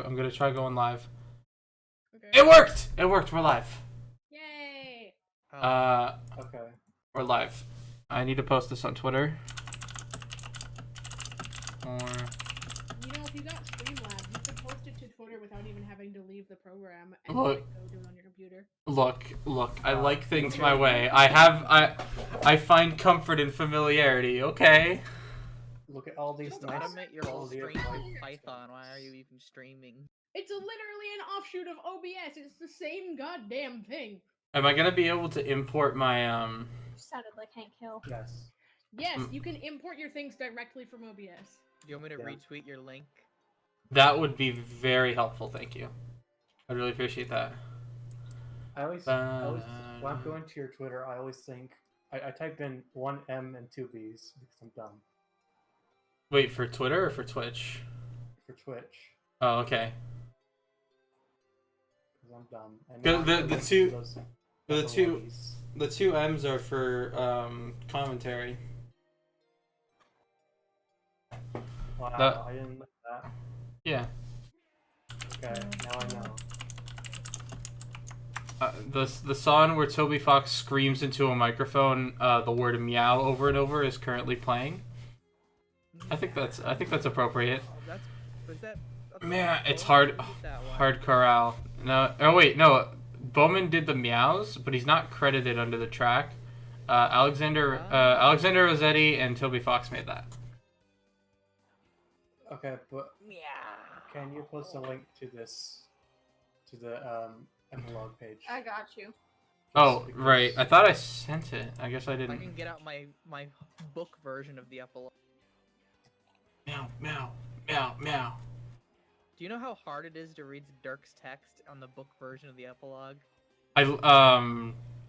try going live. Okay. It worked. It worked. We're live. Yay! Okay. We're live. I need to post this on Twitter. Or if you got Streamlabs, you could post it to Twitter without even having to leave the program and Look. go do it on your computer. Look. I like things my way. I find comfort in familiarity. Okay. Look at all these nice Automate your whole quality of stream life with Python. extensions. Why are you even streaming? It's literally an offshoot of OBS. It's the same goddamn thing. Am I gonna be able to import my Sounded like Hank Hill. Yes. Yes, you can import your things directly from OBS. Do you want me to Yeah. retweet your link? That would be very helpful. Thank you. I really appreciate that. I always when I'm going to your Twitter, I always think I type in 1 M and 2 B's because I'm dumb. Wait, for Twitter or for Twitch? For Twitch. Oh, okay. Because I'm dumb. And the two M's are for commentary. Wow, I didn't know that. Yeah. Okay, now I know. The song where Toby Fox screams into a microphone the word meow over and over is currently playing. I think that's appropriate. Man, it's hard corral. No, oh wait, no. Bowman did the meows, but he's not credited under the track. Alexander Rossetti and Toby Fox made that. Okay, but can you post a link to this to the epilogue page? I got you. Oh, right. I thought I sent it. I guess I didn't. I can get out my book version of the epilogue. Meow, meow, meow, meow. Do you know how hard it is to read Dirk's text on the book version of the epilogue? I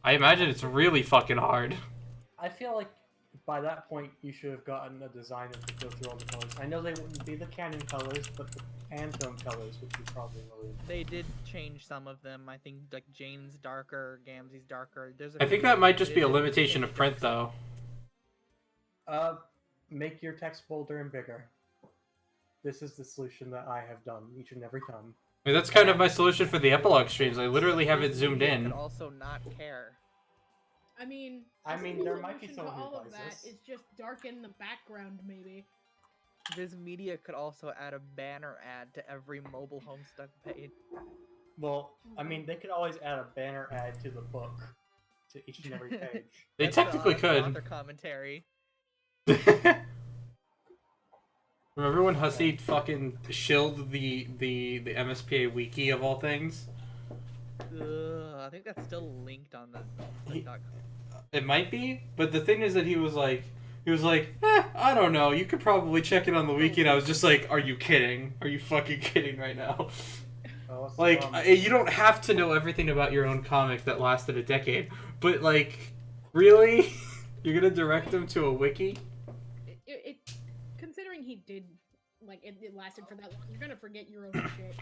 imagine it's really fucking hard. I feel like by that point you should have gotten a designer to go through all the colors. I know they wouldn't be the canon colors, but the Pantone colors would be probably really. They did change some of them. I think like Jane's darker, Gamzee's darker. I think that might just be a limitation of print, though. Make your text bolder and bigger. This is the solution that I have done each and every time. I mean, that's kind of my solution for the epilogue streams. I literally have it zoomed in. Could also not care. I mean, there might be solution someone to who all of buys that this. is just darken the background, maybe. Viz Media could also add a banner ad to every mobile Homestuck page. Well, I mean, they could always add a banner ad to the book, to each and every page. They technically could. Author commentary. Remember when Hussey fucking shilled the MSPA wiki of all things? I think that's still linked on the. It might be, but the thing is that he was like, I don't know. You could probably check it on the wiki, and I was just like, are you kidding? Are you fucking kidding right now? Like, you don't have to know everything about your own comic that lasted a decade, but like, really, you're gonna direct them to a wiki? Considering he did, like, it lasted for that long, you're gonna forget your own shit.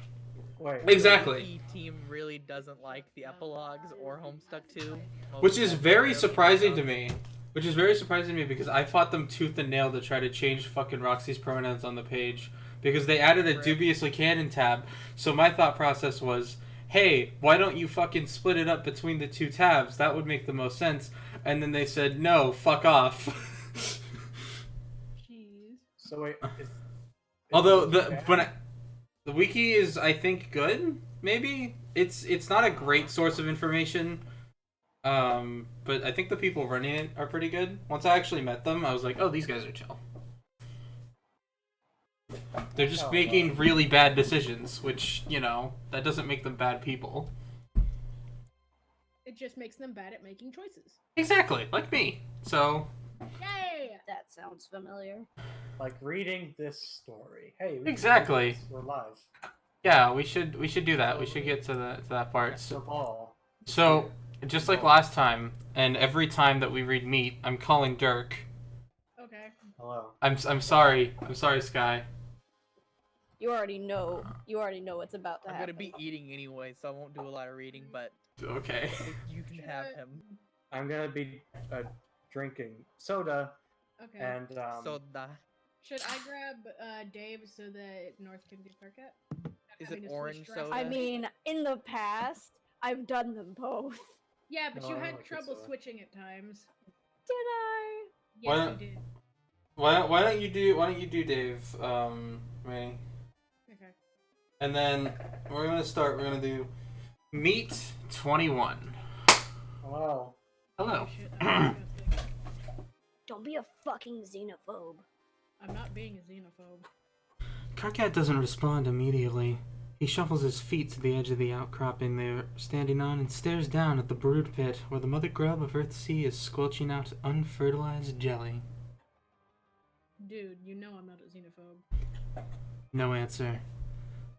Wait. Exactly. The team really doesn't like the epilogues or Homestuck 2. Which is very surprising to me. Because I fought them tooth and nail to try to change fucking Roxy's pronouns on the page. Because they added a dubiously canon tab. So my thought process was, hey, why don't you fucking split it up between the two tabs? That would make the most sense. And then they said, no, fuck off. Jeez. So wait, Although the wiki is, I think, good. Maybe it's not a great source of information, but I think the people running it are pretty good. Once I actually met them, I was like, oh, these guys are chill. They're just making really bad decisions, which, you know, that doesn't make them bad people. It just makes them bad at making choices. Exactly, like me. So. Yay! That sounds familiar. like reading this story. Hey, exactly. We're live. Yeah, we should do that. We should get to that part. So just like last time, and every time that we read Meat, I'm calling Dirk. Okay. Hello. I'm sorry. I'm sorry, Sky. You already know what's about to happen. I'm gonna be eating anyway, so I won't do a lot of reading, but okay. You can have him. I'm gonna be drinking soda. Okay. And soda. Should I grab Dave so that North can do Tarkat? Is having it to switch orange dresses. soda? I mean, in the past, I've done them both. Yeah, but No, you I don't had like trouble soda. switching at times. Did I? Why Yes, not? you did. Why don't you do Dave, Manny? Okay. And then we're gonna do Meet 21. Hello. Hello. Holy shit, that's disgusting. Don't be a fucking xenophobe. I'm not being a xenophobe. Karkat doesn't respond immediately. He shuffles his feet to the edge of the outcropping they're standing on and stares down at the brood pit where the mother grub of Earthsea is squelching out unfertilized jelly. Dude, you know I'm not a xenophobe. No answer.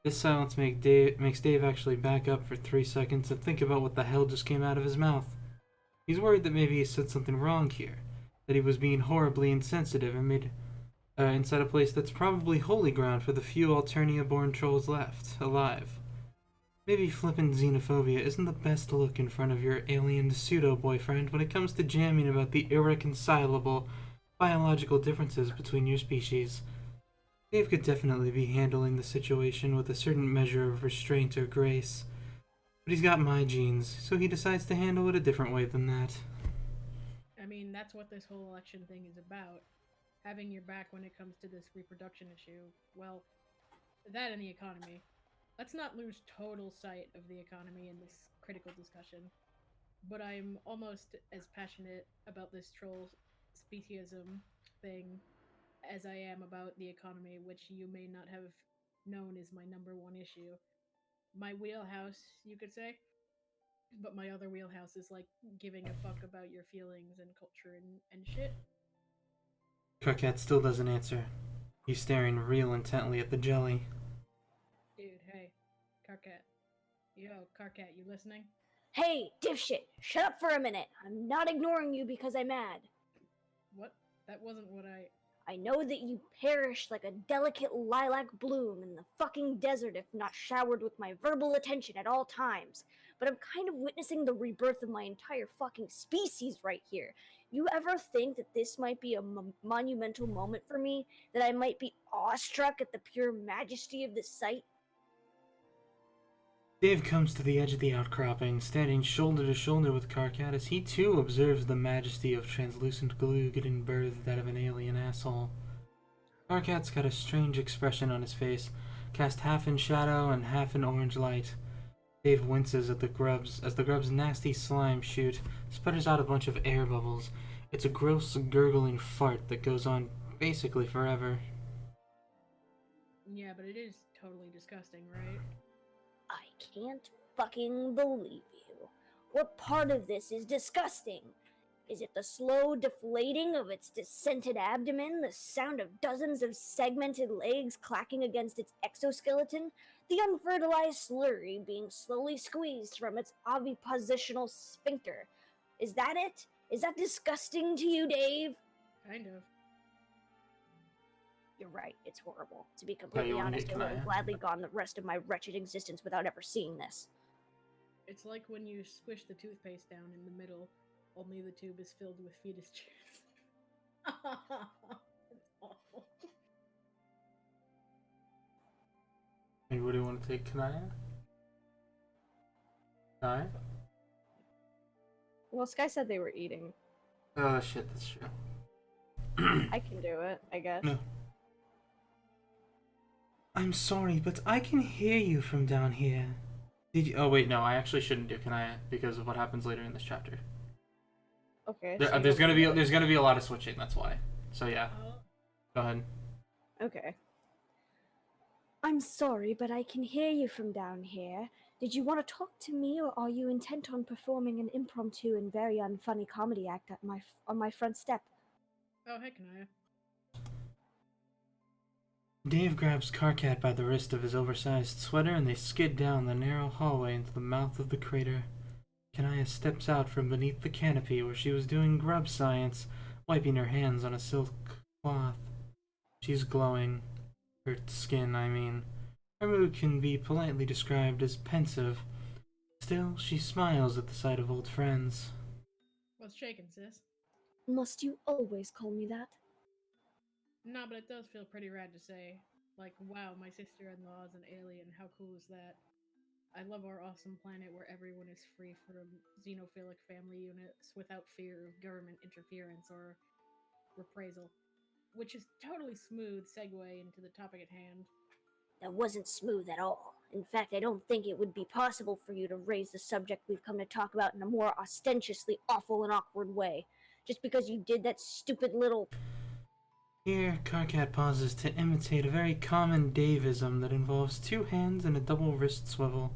This silence makes Dave actually back up for 3 seconds and think about what the hell just came out of his mouth. He's worried that maybe he said something wrong here, that he was being horribly insensitive and made inside a place that's probably holy ground for the few Alternia-born trolls left alive. Maybe flippin' xenophobia isn't the best look in front of your alien pseudo-boyfriend when it comes to jamming about the irreconcilable biological differences between your species. Dave could definitely be handling the situation with a certain measure of restraint or grace, but he's got my genes, so he decides to handle it a different way than that. I mean, that's what this whole election thing is about. Having your back when it comes to this reproduction issue. Well, that and the economy. Let's not lose total sight of the economy in this critical discussion. But I'm almost as passionate about this troll speciesism thing as I am about the economy, which you may not have known is my number one issue. My wheelhouse, you could say. But my other wheelhouse is like giving a fuck about your feelings and culture and shit. Karkat still doesn't answer. He's staring real intently at the jelly. Dude, hey. Carcat. Yo, Carcat, you listening? Hey, dipshit, shut up for a minute. I'm not ignoring you because I'm mad. What? That wasn't what I know that you perish like a delicate lilac bloom in the fucking desert if not showered with my verbal attention at all times. But I'm kind of witnessing the rebirth of my entire fucking species right here. You ever think that this might be a monumental moment for me? That I might be awestruck at the pure majesty of this sight? Dave comes to the edge of the outcropping, standing shoulder to shoulder with Karkat as he too observes the majesty of translucent glue getting birthed out of an alien asshole. Karkat's got a strange expression on his face, cast half in shadow and half in orange light. Dave winces at the grubs as the grub's nasty slime shoot sputters out a bunch of air bubbles. It's a gross, gurgling fart that goes on basically forever. Yeah, but it is totally disgusting, right? I can't fucking believe you. What part of this is disgusting? Is it the slow deflating of its descented abdomen, the sound of dozens of segmented legs clacking against its exoskeleton, the unfertilized slurry being slowly squeezed from its ovipositional sphincter? Is that it? Is that disgusting to you, Dave? Kind of. You're right, it's horrible. To be completely you wanna honest, get I would have Kanaya? gladly gone the rest of my wretched existence without ever seeing this. It's like when you squish the toothpaste down in the middle, only the tube is filled with fetus juice. It's awful. Anybody want to take Kanaya? Kanaya? Well, Sky said they were eating. Oh shit, that's true. I can do it, I guess. No. I'm sorry, but I can hear you from down here. Did you? Oh wait, no, I actually shouldn't do Kanaya because of what happens later in this chapter. Okay. There's gonna be a lot of switching. That's why. So yeah, go ahead. Okay. I'm sorry, but I can hear you from down here. Did you want to talk to me, or are you intent on performing an impromptu and very unfunny comedy act at on my front step? Oh, hey, Kanaya. Dave grabs Karkat by the wrist of his oversized sweater and they skid down the narrow hallway into the mouth of the crater. Kanaya steps out from beneath the canopy where she was doing grub science, wiping her hands on a silk cloth. She's glowing. Her skin, I mean. Her mood can be politely described as pensive. Still, she smiles at the sight of old friends. What's shaking, sis? Must you always call me that? No, but it does feel pretty rad to say, Like, wow, my sister-in-law is an alien. How cool is that? I love our awesome planet where everyone is free from xenophilic family units without fear of government interference or reprisal. Which is totally smooth segue into the topic at hand. That wasn't smooth at all. In fact, I don't think it would be possible for you to raise the subject we've come to talk about in a more ostentatiously awful and awkward way, just because you did that stupid little... Here, Karkat pauses to imitate a very common Davism that involves 2 hands and a double wrist swivel.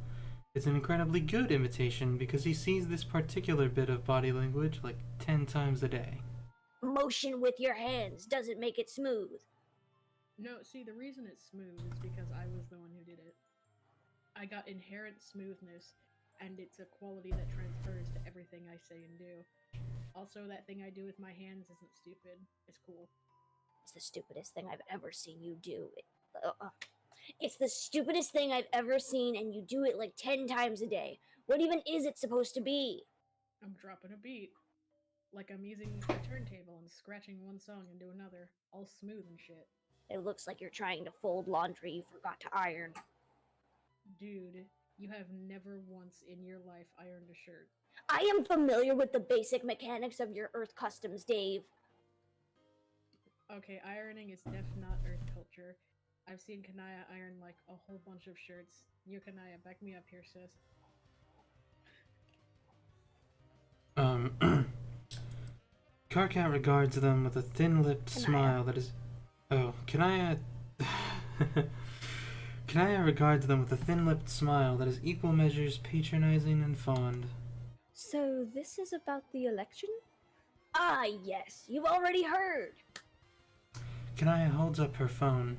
It's an incredibly good imitation because he sees this particular bit of body language like 10 times a day. Motion with your hands doesn't make it smooth. No, see, the reason it's smooth is because I was the one who did it. I got inherent smoothness, and it's a quality that transfers to everything I say and do. Also, that thing I do with my hands isn't stupid. It's cool. It's the stupidest thing I've ever seen you do. It's the stupidest thing I've ever seen, and you do it like 10 times a day. What even is it supposed to be? I'm dropping a beat. Like I'm using a turntable and scratching one song into another, all smooth and shit. It looks like you're trying to fold laundry you forgot to iron. Dude, you have never once in your life ironed a shirt. I am familiar with the basic mechanics of your Earth customs, Dave. Okay, ironing is not Earth culture. I've seen Kanaya iron like a whole bunch of shirts. You, Kanaya, back me up here, sis. Karkat regards them with a thin-lipped smile that is... Oh, Kanaya... Kanaya regards them with a thin-lipped smile that is equal measures patronizing and fond. So this is about the election? Ah, yes, you've already heard. Kanaya holds up her phone.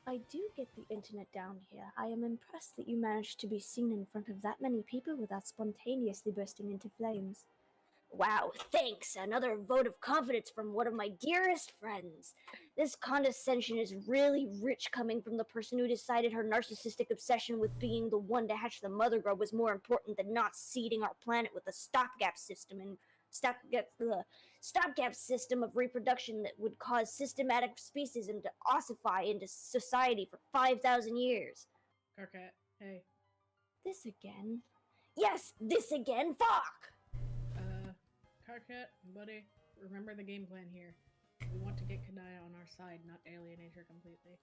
I do get the internet down here. I am impressed that you managed to be seen in front of that many people without spontaneously bursting into flames. Wow, thanks! Another vote of confidence from one of my dearest friends. This condescension is really rich coming from the person who decided her narcissistic obsession with being the one to hatch the mother grub was more important than not seeding our planet with a stopgap system of reproduction that would cause systematic speciesism to ossify into society for 5,000 years. Karkat, hey. This again? Yes, this again! Fuck! Karkat, buddy, remember the game plan here. We want to get Kanaya on our side, not alienate her completely.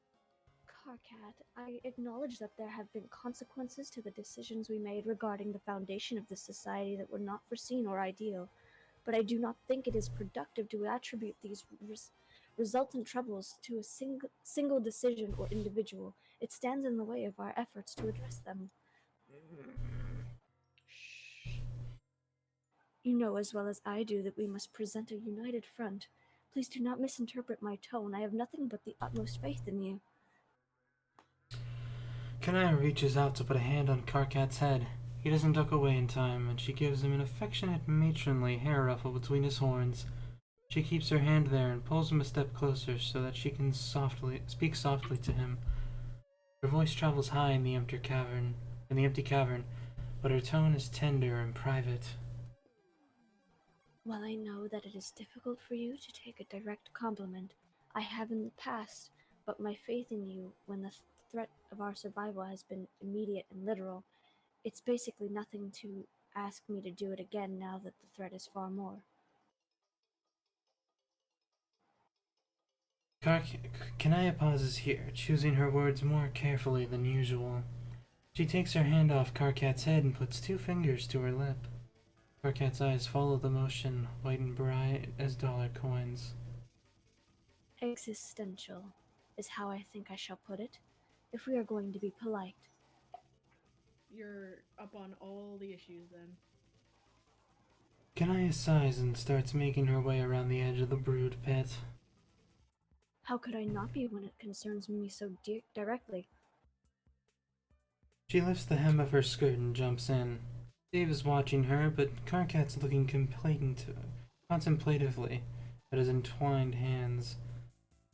Karkat, I acknowledge that there have been consequences to the decisions we made regarding the foundation of this society that were not foreseen or ideal, but I do not think it is productive to attribute these resultant troubles to a single decision or individual. It stands in the way of our efforts to address them. You know as well as I do that we must present a united front. Please do not misinterpret my tone. I have nothing but the utmost faith in you. Kanaya reaches out to put a hand on Karkat's head. He doesn't duck away in time, and she gives him an affectionate, matronly hair ruffle between his horns. She keeps her hand there and pulls him a step closer so that she can speak softly to him. Her voice travels high in the empty cavern, but her tone is tender and private. While I know that it is difficult for you to take a direct compliment, I have in the past, but my faith in you when the threat of our survival has been immediate and literal, it's basically nothing to ask me to do it again now that the threat is far more. Kanaya pauses here, choosing her words more carefully than usual. She takes her hand off Karkat's head and puts 2 fingers to her lip. Karkat's eyes follow the motion, white and bright as dollar coins. Existential is how I think I shall put it, if we are going to be polite. You're up on all the issues then. Kanaya sighs and starts making her way around the edge of the brood pit. How could I not be when it concerns me so directly? She lifts the hem of her skirt and jumps in. Dave is watching her, but Karkat's looking contemplatively at his entwined hands.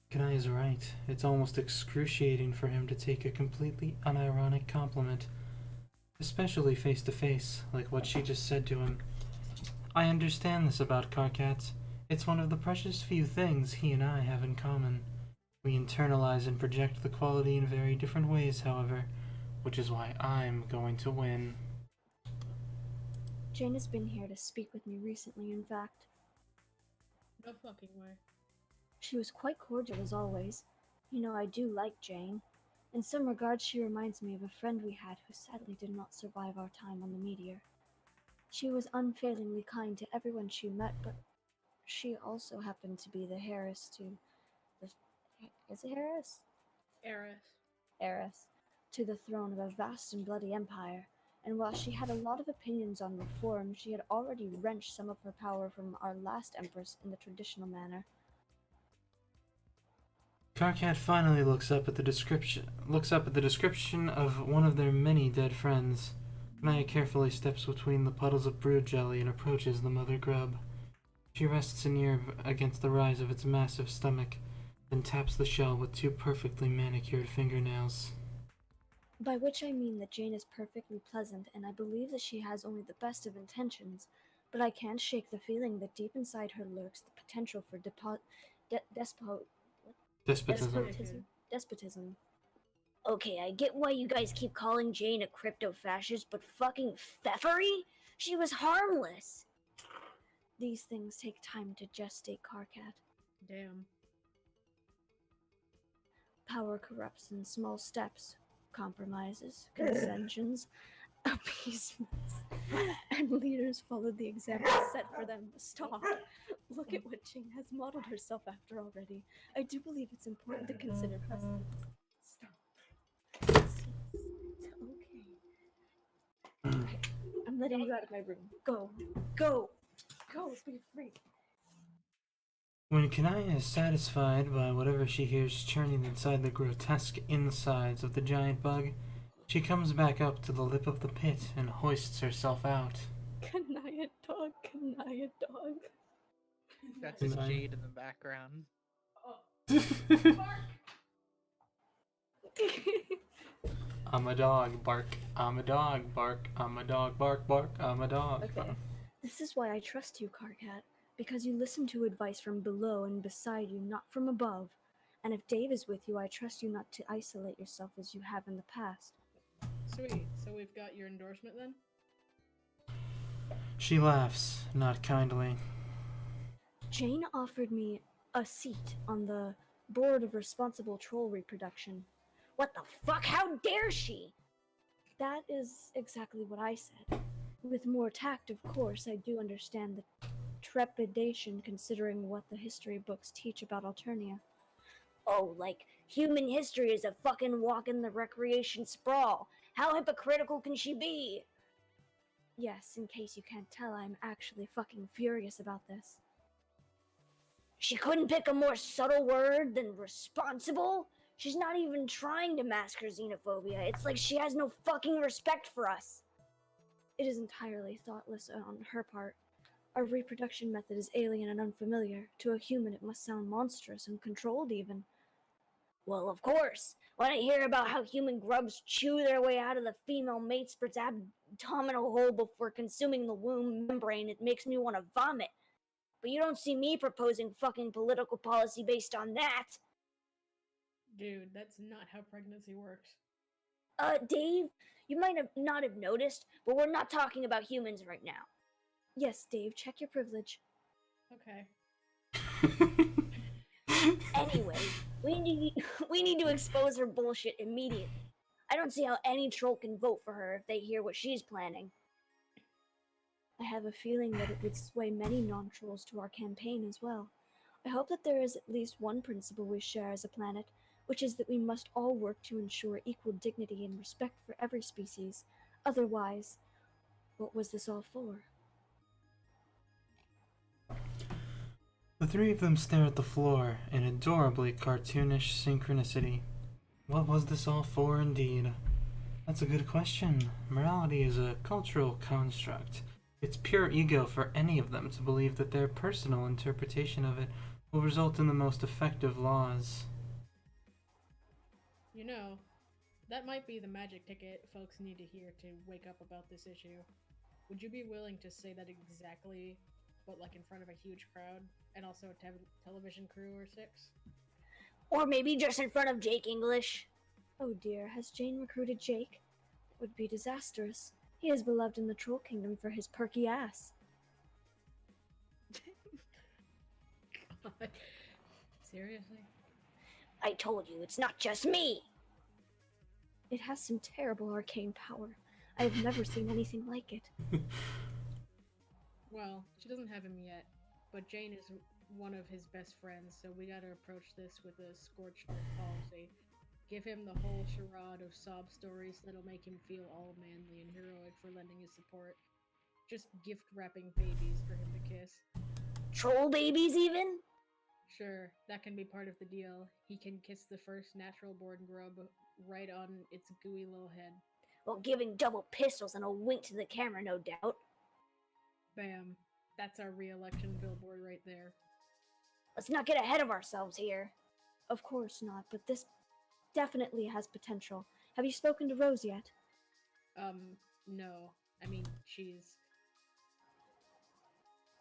Kanaya's right. It's almost excruciating for him to take a completely unironic compliment, especially face to face, like what she just said to him. I understand this about Karkat. It's one of the precious few things he and I have in common. We internalize and project the quality in very different ways, however, which is why I'm going to win. Jane has been here to speak with me recently, in fact. No fucking way. She was quite cordial as always. You know, I do like Jane. In some regards, she reminds me of a friend we had who sadly did not survive our time on the Meteor. She was unfailingly kind to everyone she met, but she also happened to be the heiress to the... Is it heiress? Eris. Heiress to the throne of a vast and bloody empire, and while she had a lot of opinions on reform, she had already wrenched some of her power from our last empress in the traditional manner. Karkat finally looks up at the description of one of their many dead friends. Naya carefully steps between the puddles of brood jelly and approaches the mother grub. She rests an ear against the rise of its massive stomach, then taps the shell with two perfectly manicured fingernails. By which I mean that Jane is perfectly pleasant, and I believe that she has only the best of intentions, but I can't shake the feeling that deep inside her lurks the potential for Despotism. despotism. Okay, I get why you guys keep calling Jane a crypto-fascist, but fucking pfeffery? She was harmless! These things take time to gestate, Karkat. Damn. Power corrupts in small steps. Compromises, concessions, appeasements, and leaders follow the example set for them. Stop. Look at what Jane has modeled herself after already. I do believe it's important to consider precedents. Stop. It's okay. Okay, I'm letting you out of my room. Go. Go. Go. Be free. When Kanaya is satisfied by whatever she hears churning inside the grotesque insides of the giant bug, she comes back up to the lip of the pit and hoists herself out. Kanaya dog, Kanaya dog. That's just Nine. Jade in the background. I'm a dog, bark. I'm a dog, bark. I'm a dog, bark, bark. I'm a dog. Okay. This is why I trust you, Karkat, because you listen to advice from below and beside you, not from above. And if Dave is with you, I trust you not to isolate yourself as you have in the past. Sweet. So we've got your endorsement then? She laughs, not kindly. Jane offered me a seat on the board of responsible troll reproduction. What the fuck? How dare she? That is exactly what I said. With more tact, of course, I do understand the trepidation considering what the history books teach about Alternia. Oh, like, human history is a fucking walk in the recreation sprawl. How hypocritical can she be? Yes, in case you can't tell, I'm actually fucking furious about this. She couldn't pick a more subtle word than responsible? She's not even trying to mask her xenophobia. It's like she has no fucking respect for us. It is entirely thoughtless on her part. Our reproduction method is alien and unfamiliar. To a human, it must sound monstrous and controlled, even. Well, of course. When I hear about how human grubs chew their way out of the female mate sperm's abdominal hole before consuming the womb membrane, it makes me want to vomit. But you don't see me proposing fucking political policy based on that. Dude, that's not how pregnancy works. Dave, you might not have noticed, but we're not talking about humans right now. Yes, Dave, check your privilege. Okay. Anyway, we need to expose her bullshit immediately. I don't see how any troll can vote for her if they hear what she's planning. I have a feeling that it would sway many non-trolls to our campaign as well. I hope that there is at least one principle we share as a planet, which is that we must all work to ensure equal dignity and respect for every species. Otherwise, what was this all for? The three of them stare at the floor in adorably cartoonish synchronicity. What was this all for, indeed? That's a good question. Morality is a cultural construct. It's pure ego for any of them to believe that their personal interpretation of it will result in the most effective laws. You know, that might be the magic ticket folks need to hear to wake up about this issue. Would you be willing to say that exactly, but like in front of a huge crowd, and also a television crew or 6? Or maybe just in front of Jake English. Oh dear, has Jane recruited Jake? It would be disastrous. He is beloved in the Troll Kingdom for his perky ass. God. Seriously? I told you, it's not just me! It has some terrible arcane power. I have never seen anything like it. Well, she doesn't have him yet, but Jane is one of his best friends, so we gotta approach this with a scorched earth policy. Give him the whole charade of sob stories that'll make him feel all manly and heroic for lending his support. Just gift wrapping babies for him to kiss. Troll babies, even? Sure, that can be part of the deal. He can kiss the first natural born grub right on its gooey little head. While giving double pistols and a wink to the camera, no doubt. Bam. That's our re-election billboard right there. Let's not get ahead of ourselves here. Of course not, but this definitely has potential. Have you spoken to Rose yet? No. I mean, she's...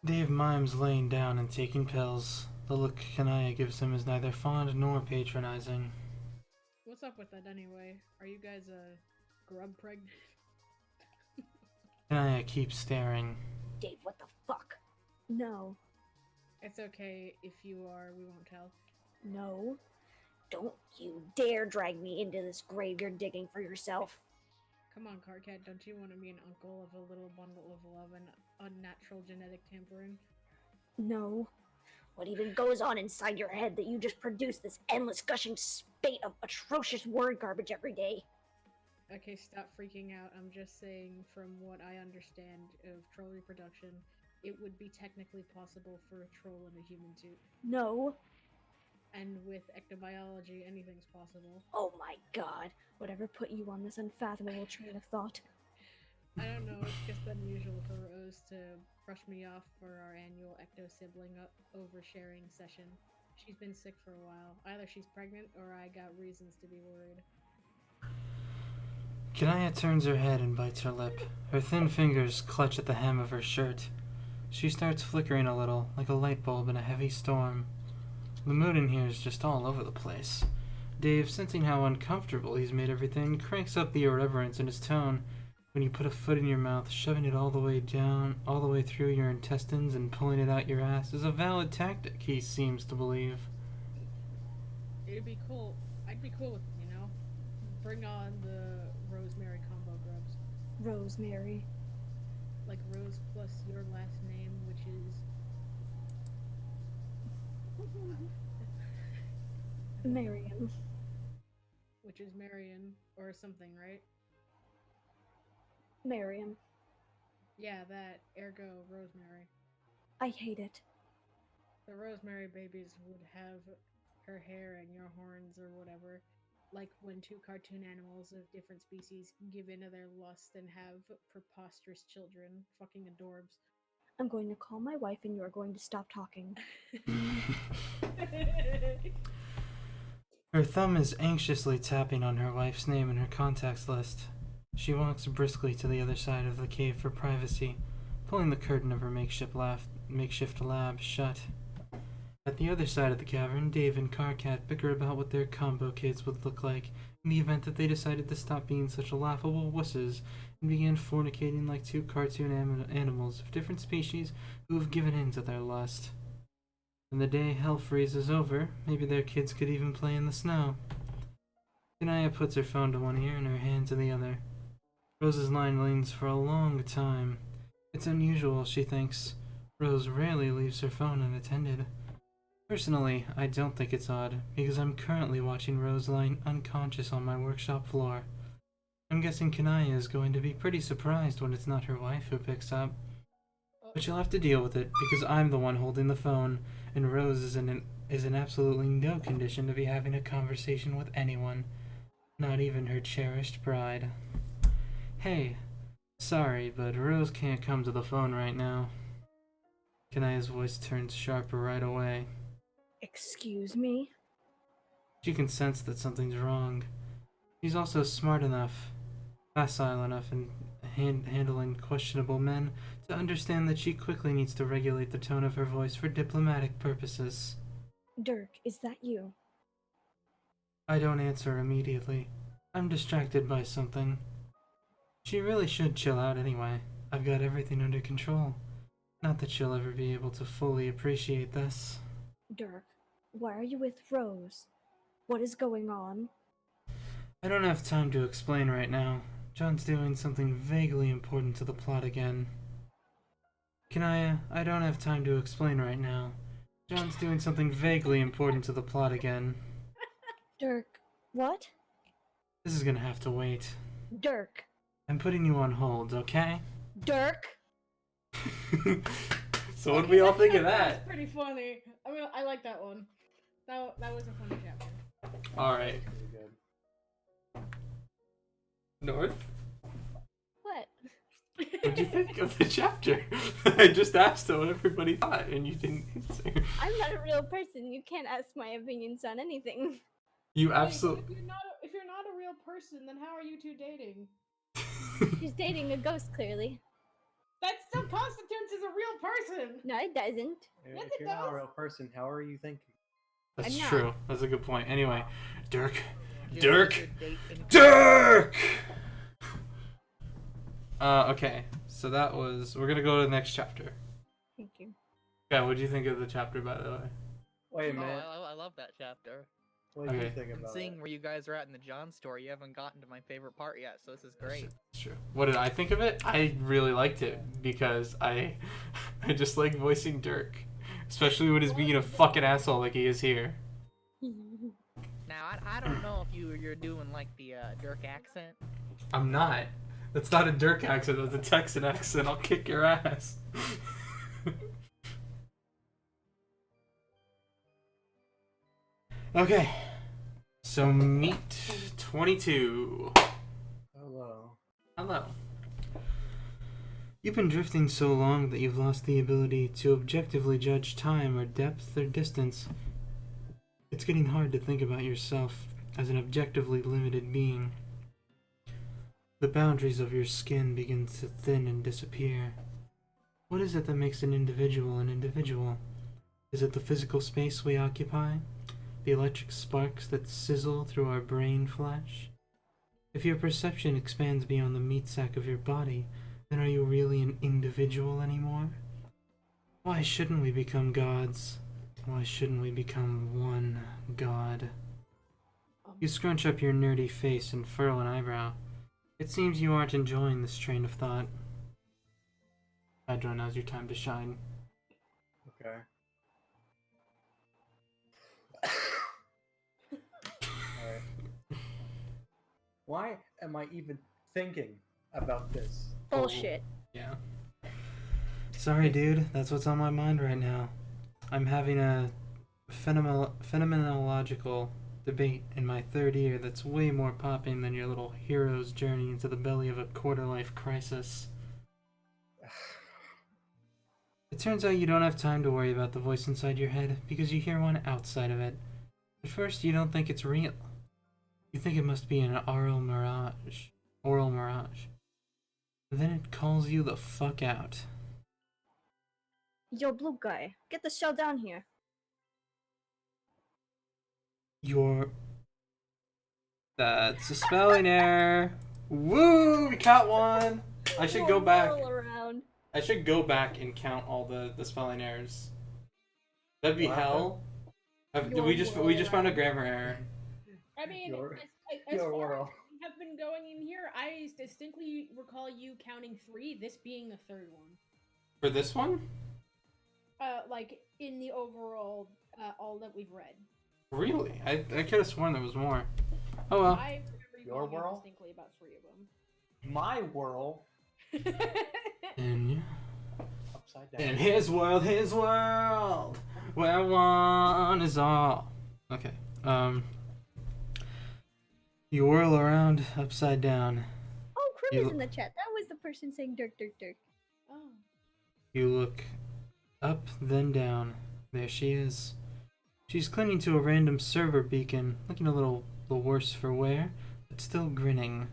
Dave mimes laying down and taking pills. The look Kanaya gives him is neither fond nor patronizing. What's up with that anyway? Are you guys, grub pregnant? Kanaya keeps staring. Dave, what the fuck? No. It's okay. If you are, we won't tell. No. Don't you dare drag me into this grave you're digging for yourself. Come on, Carcat, don't you want to be an uncle of a little bundle of love and unnatural genetic tampering? No. What even goes on inside your head that you just produce this endless gushing spate of atrocious word garbage every day? Okay, stop freaking out. I'm just saying, from what I understand of troll reproduction, it would be technically possible for a troll in a human suit. No. And with ectobiology, anything's possible. Oh my god. Whatever put you on this unfathomable train of thought? I don't know, it's just unusual for Rose to brush me off for our annual ecto-sibling oversharing session. She's been sick for a while. Either she's pregnant or I got reasons to be worried. Kanaya turns her head and bites her lip. Her thin fingers clutch at the hem of her shirt. She starts flickering a little, like a light bulb in a heavy storm. The mood in here is just all over the place. Dave, sensing how uncomfortable he's made everything, cranks up the irreverence in his tone. When you put a foot in your mouth, shoving it all the way down, all the way through your intestines and pulling it out your ass is a valid tactic, he seems to believe. It'd be cool. I'd be cool with it, you know? Bring on the Rosemary combo grubs. Rosemary. Like Rose plus your last name, which is... Marion. Which is Marion, or something, right? Marion. Yeah, that. Ergo, Rosemary. I hate it. The Rosemary babies would have her hair and your horns or whatever. Like when two cartoon animals of different species give in to their lust and have preposterous children. Fucking adorbs. I'm going to call my wife and you are going to stop talking. Her thumb is anxiously tapping on her wife's name in her contacts list. She walks briskly to the other side of the cave for privacy, pulling the curtain of her makeshift lab shut. At the other side of the cavern, Dave and Carcat bicker about what their combo kids would look like in the event that they decided to stop being such laughable wusses and began fornicating like two cartoon animals of different species who have given in to their lust. When the day hell freezes over, maybe their kids could even play in the snow. Kanaya puts her phone to one ear and her hand to the other. Rose's line leans for a long time. It's unusual, she thinks. Rose rarely leaves her phone unattended. Personally, I don't think it's odd, because I'm currently watching Rose lying unconscious on my workshop floor. I'm guessing Kanaya is going to be pretty surprised when it's not her wife who picks up. But she'll have to deal with it, because I'm the one holding the phone, and Rose is in absolutely no condition to be having a conversation with anyone. Not even her cherished bride. Hey, sorry, but Rose can't come to the phone right now. Kanaya's voice turns sharper right away. Excuse me? She can sense that something's wrong. She's also smart enough, facile enough in handling questionable men to understand that she quickly needs to regulate the tone of her voice for diplomatic purposes. Dirk, is that you? I don't answer immediately. I'm distracted by something. She really should chill out anyway. I've got everything under control. Not that she'll ever be able to fully appreciate this. Dirk, why are you with Rose? What is going on? I don't have time to explain right now. John's doing something vaguely important to the plot again. I don't have time to explain right now. John's doing something vaguely important to the plot again. Dirk, what? This is gonna have to wait. Dirk. I'm putting you on hold, okay? Dirk? So what do we all think of That's that? pretty funny. I mean, I like that one. That was a funny chapter. Alright. Pretty good. North? What? What'd you think of the chapter? I just asked what everybody thought, and you didn't answer. I'm not a real person. You can't ask my opinions on anything. You Wait, absolutely. if you're not a real person, then how are you two dating? She's dating a ghost, clearly. That still constitutes as a real person. No, it doesn't. Yes, If it you're not a does. real person, how are you thinking? That's I'm not. true. That's a good point. Anyway, Dirk. Just Dirk! because your date didn't- Dirk! Okay. So that was. We're gonna go to the next chapter. Thank you. Yeah, what do you think of the chapter, by the way? Wait a Oh, minute. I love that chapter. What do you Okay. think And about seeing it? where you guys are at in the John story, you haven't gotten to my favorite part yet, so this is great. It's true. What did I think of it? I really liked it because I just like voicing Dirk, especially when he's being a fucking asshole like he is here. Now, I don't know if you're doing like the Dirk accent. I'm not. That's not a Dirk accent. That's a Texan accent. I'll kick your ass. Okay. So meet 22. Hello. Hello. You've been drifting so long that you've lost the ability to objectively judge time or depth or distance. It's getting hard to think about yourself as an objectively limited being. The boundaries of your skin begin to thin and disappear. What is it that makes an individual an individual? Is it the physical space we occupy? The electric sparks that sizzle through our brain flesh? If your perception expands beyond the meat sack of your body, then are you really an individual anymore? Why shouldn't we become gods? Why shouldn't we become one god? You scrunch up your nerdy face and furrow an eyebrow. It seems you aren't enjoying this train of thought. Hydra, now's your time to shine. Okay. Alright. Why am I even thinking about this? Bullshit. Yeah. Sorry, dude. That's what's on my mind right now. I'm having a phenomenological debate in my third year that's way more popping than your little hero's journey into the belly of a quarter-life crisis. It turns out you don't have time to worry about the voice inside your head because you hear one outside of it. At first, you don't think it's real. You think it must be an oral mirage. But then it calls you the fuck out. Yo, blue guy, get the shell down here. That's a spelling error. Woo! We caught one. I should go back. Roll around. I should go back and count all the spelling errors. That'd be What hell. We just found a grammar error. I mean, Your- as your far world. as we have been going in here, I distinctly recall you counting 3, this being the third one. For this one? Like, in the overall, all that we've read. Really? I could have sworn there was more. Oh well. I remember you Your calling out world? distinctly about 3 My world of them. In upside down. his world, where one is all. Okay. You whirl around upside down. Oh, Krim You- is in the chat. That was the person saying Dirk, Dirk, Dirk. Oh. You look up, then down. There she is. She's clinging to a random server beacon, looking a little the worse for wear, but still grinning.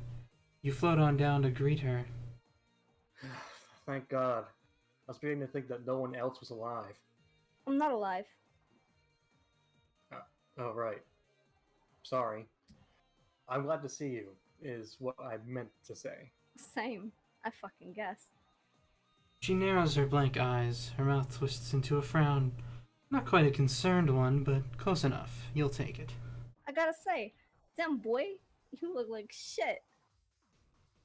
You float on down to greet her. Thank God. I was beginning to think that no one else was alive. I'm not alive. Oh, right. sorry. I'm glad to see you, is what I meant to say. Same. I fucking guess. She narrows her blank eyes. Her mouth twists into a frown. Not quite a concerned one, but close enough. You'll take it. I gotta say, damn boy, you look like shit.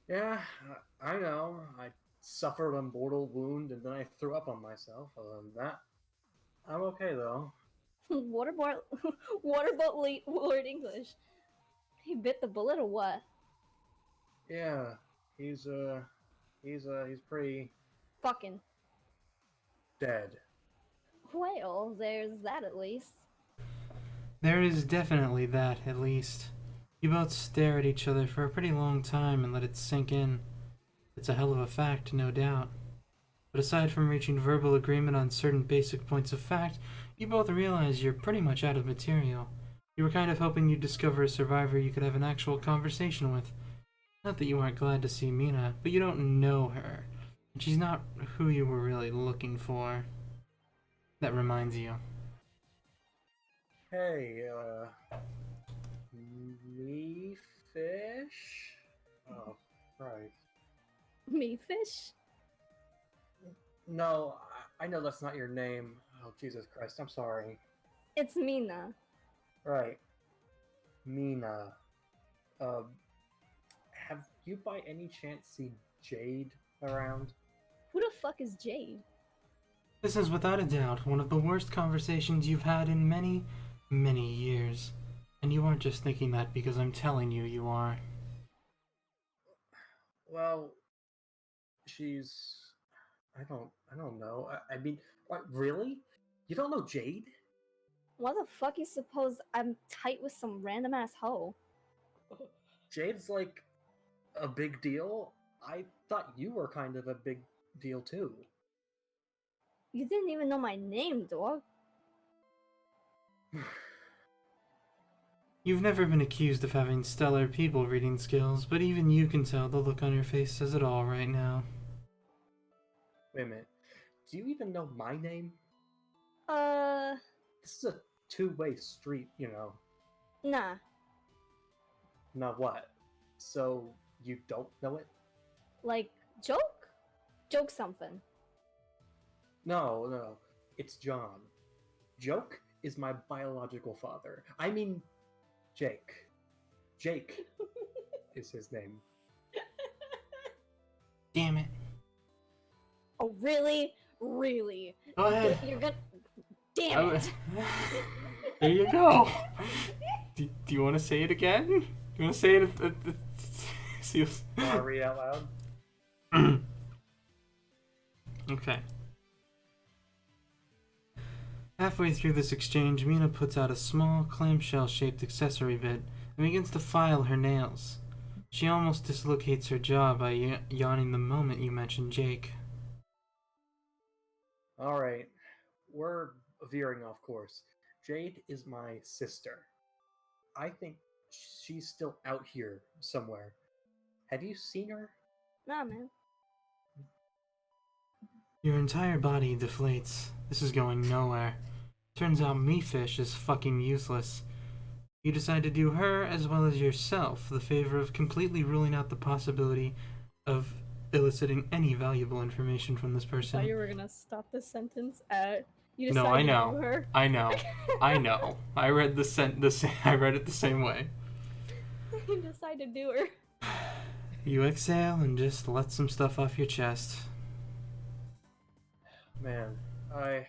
Yeah, I know. I suffered a mortal wound and then I threw up on myself. Other than that, I'm okay though. Waterboard, waterboat Lord English. He bit the bullet or what? Yeah, he's pretty Fucking. dead. Well, there's that at least. There is definitely that, at least. You both stare at each other for a pretty long time and let it sink in. It's a hell of a fact, no doubt. But aside from reaching verbal agreement on certain basic points of fact, you both realize you're pretty much out of material. You were kind of hoping you'd discover a survivor you could have an actual conversation with. Not that you aren't glad to see Mina, but you don't know her. And she's not who you were really looking for. That reminds you. Hey, me fish? Oh, right. Me fish? No, I know that's not your name. Oh, Jesus Christ, I'm sorry. It's Mina. Right. Mina. Have you by any chance seen Jade around? Who the fuck is Jade? This is without a doubt one of the worst conversations you've had in many, many years. And you aren't just thinking that because I'm telling you you are. Well, she's... I don't know. I mean, what, really? You don't know Jade? Why the fuck you suppose I'm tight with some random ass hoe? Jade's like a big deal? I thought you were kind of a big deal too. You didn't even know my name, dog. You've never been accused of having stellar people reading skills, but even you can tell the look on your face says it all right now. Wait a minute. Do you even know my name? This is a two-way street, you know. Nah. Now what? So you don't know it? Like, joke? Joke something. No. It's John. Joke is my biological father. I mean, Jake. Jake is his name. Damn it. Oh, really? Really? Go ahead. You're gonna... Damn it! There you go. Do you want to say it again? Do you want to say it? See. Want to read out loud? Okay. Halfway through this exchange, Mina puts out a small, clamshell-shaped accessory bit and begins to file her nails. She almost dislocates her jaw by yawning the moment you mention Jake. Alright. We're veering off course. Jade is my sister. I think she's still out here somewhere. Have you seen her? Nah, man. Your entire body deflates. This is going nowhere. Turns out me-fish is fucking useless. You decide to do her, as well as yourself, the favor of completely ruling out the possibility of eliciting any valuable information from this I person. thought you were gonna stop the sentence at... You No, I decided to know. do her. I know. I read I read it the same way. You decided to do her. You exhale and just let some stuff off your chest. Man, I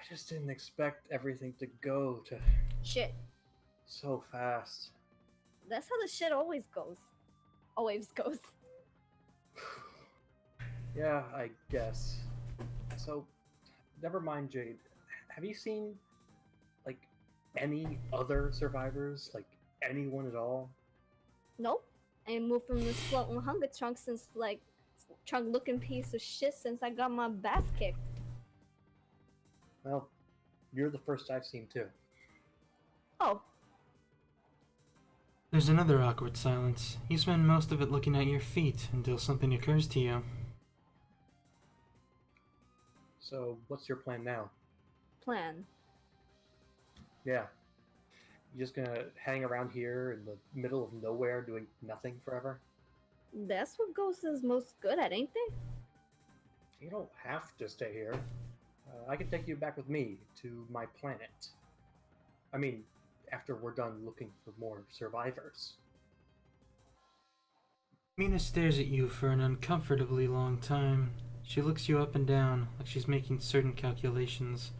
just didn't expect everything to go to Shit. so fast. That's how the shit always goes. Always goes. Yeah, I guess. So, never mind Jade. Have you seen, like, any other survivors? Like, anyone at all? Nope. I ain't moved from this floating hunger trunk since, like, trunk looking piece of shit since I got my bath kicked. Well, you're the first I've seen too. Oh. There's another awkward silence. You spend most of it looking at your feet until something occurs to you. So, what's your plan now? Plan. Yeah. You just gonna hang around here in the middle of nowhere doing nothing forever? That's what ghosts is most good at, ain't they? You don't have to stay here. I can take you back with me to my planet. I mean, after we're done looking for more survivors. Mina stares at you for an uncomfortably long time. She looks you up and down, like she's making certain calculations.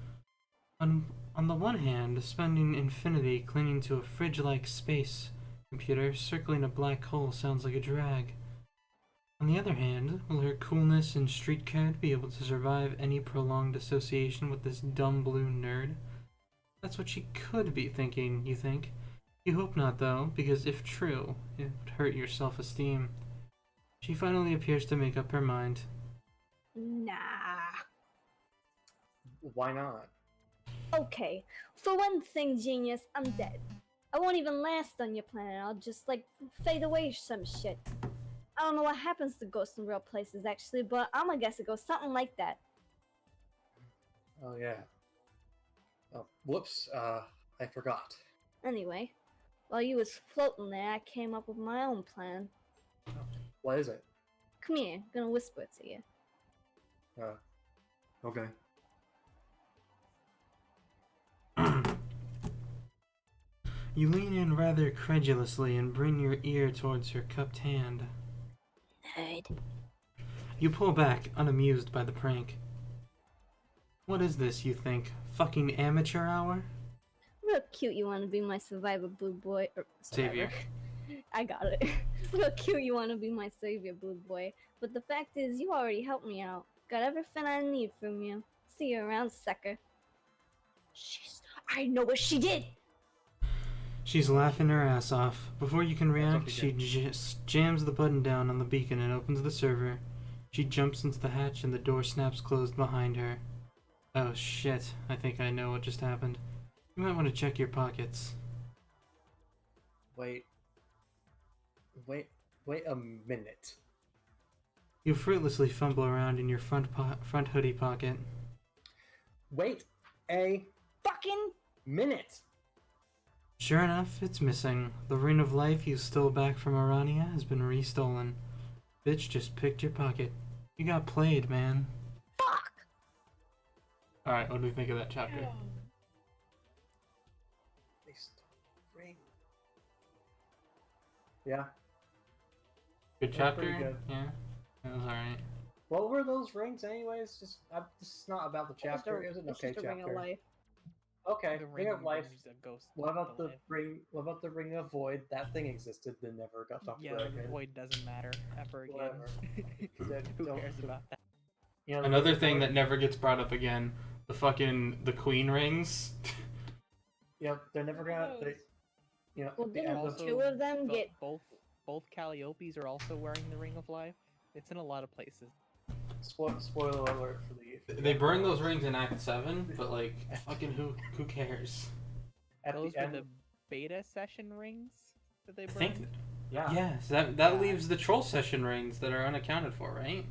On the one hand, spending infinity clinging to a fridge-like space computer circling a black hole sounds like a drag. On the other hand, will her coolness and street cred be able to survive any prolonged association with this dumb blue nerd? That's what she could be thinking, you think. You hope not, though, because if true, it would hurt your self-esteem. She finally appears to make up her mind. Nah. Why not? Okay, for one thing, genius, I'm dead. I won't even last on your planet. I'll just, like, fade away or some shit. I don't know what happens to ghosts in real places, actually, but I'm gonna guess it goes something like that. Oh, yeah. Oh, whoops, I forgot. Anyway, while you was floating there, I came up with my own plan. What is it? Come here, I'm gonna whisper it to you. Okay. You lean in rather credulously and bring your ear towards her cupped hand. Nerd. You pull back, unamused by the prank. What is this, you think? Fucking amateur hour? Real cute you wanna be my survivor, blue boy. Savior. I got it. Real cute you wanna be my savior, blue boy. But the fact is, you already helped me out. Got everything I need from you. See you around, sucker. I know what she did! She's laughing her ass off. Before you can react, she just jams the button down on the beacon and opens the server. She jumps into the hatch and the door snaps closed behind her. Oh shit, I think I know what just happened. You might want to check your pockets. Wait a minute. You fruitlessly fumble around in your front hoodie pocket. Wait a Fucking minute! Sure enough, it's missing. The ring of life you stole back from Arania has been restolen. Bitch just picked your pocket. You got played, man. fuck! Alright, what do we think of that chapter? They stole the ring. Yeah. Good Yeah, pretty chapter? good. Yeah. That was alright. What were those rings, anyways? This is not about the chapter. It was an It's okay just a ring of chapter. life. Okay, The ring of life. brings a ghost What about to the life. ring? What about the ring of void? That thing existed, then never got talked Yeah, about the again. void doesn't matter ever again. Whatever. Who Don't- cares about that? You know, Another the thing void- that never gets brought up again, the queen rings. Yep, they're never gonna. Those. Well, The didn't end of Also, two of them bo- get... both Calliopes are also wearing the Ring of Life. It's in a lot of places. spoiler alert for the. They burn those rings in Act 7, but like, fucking who cares? At Those the were end. the beta session rings that they I burned. think, Yeah. yes, that leaves the troll session rings that are unaccounted for, right?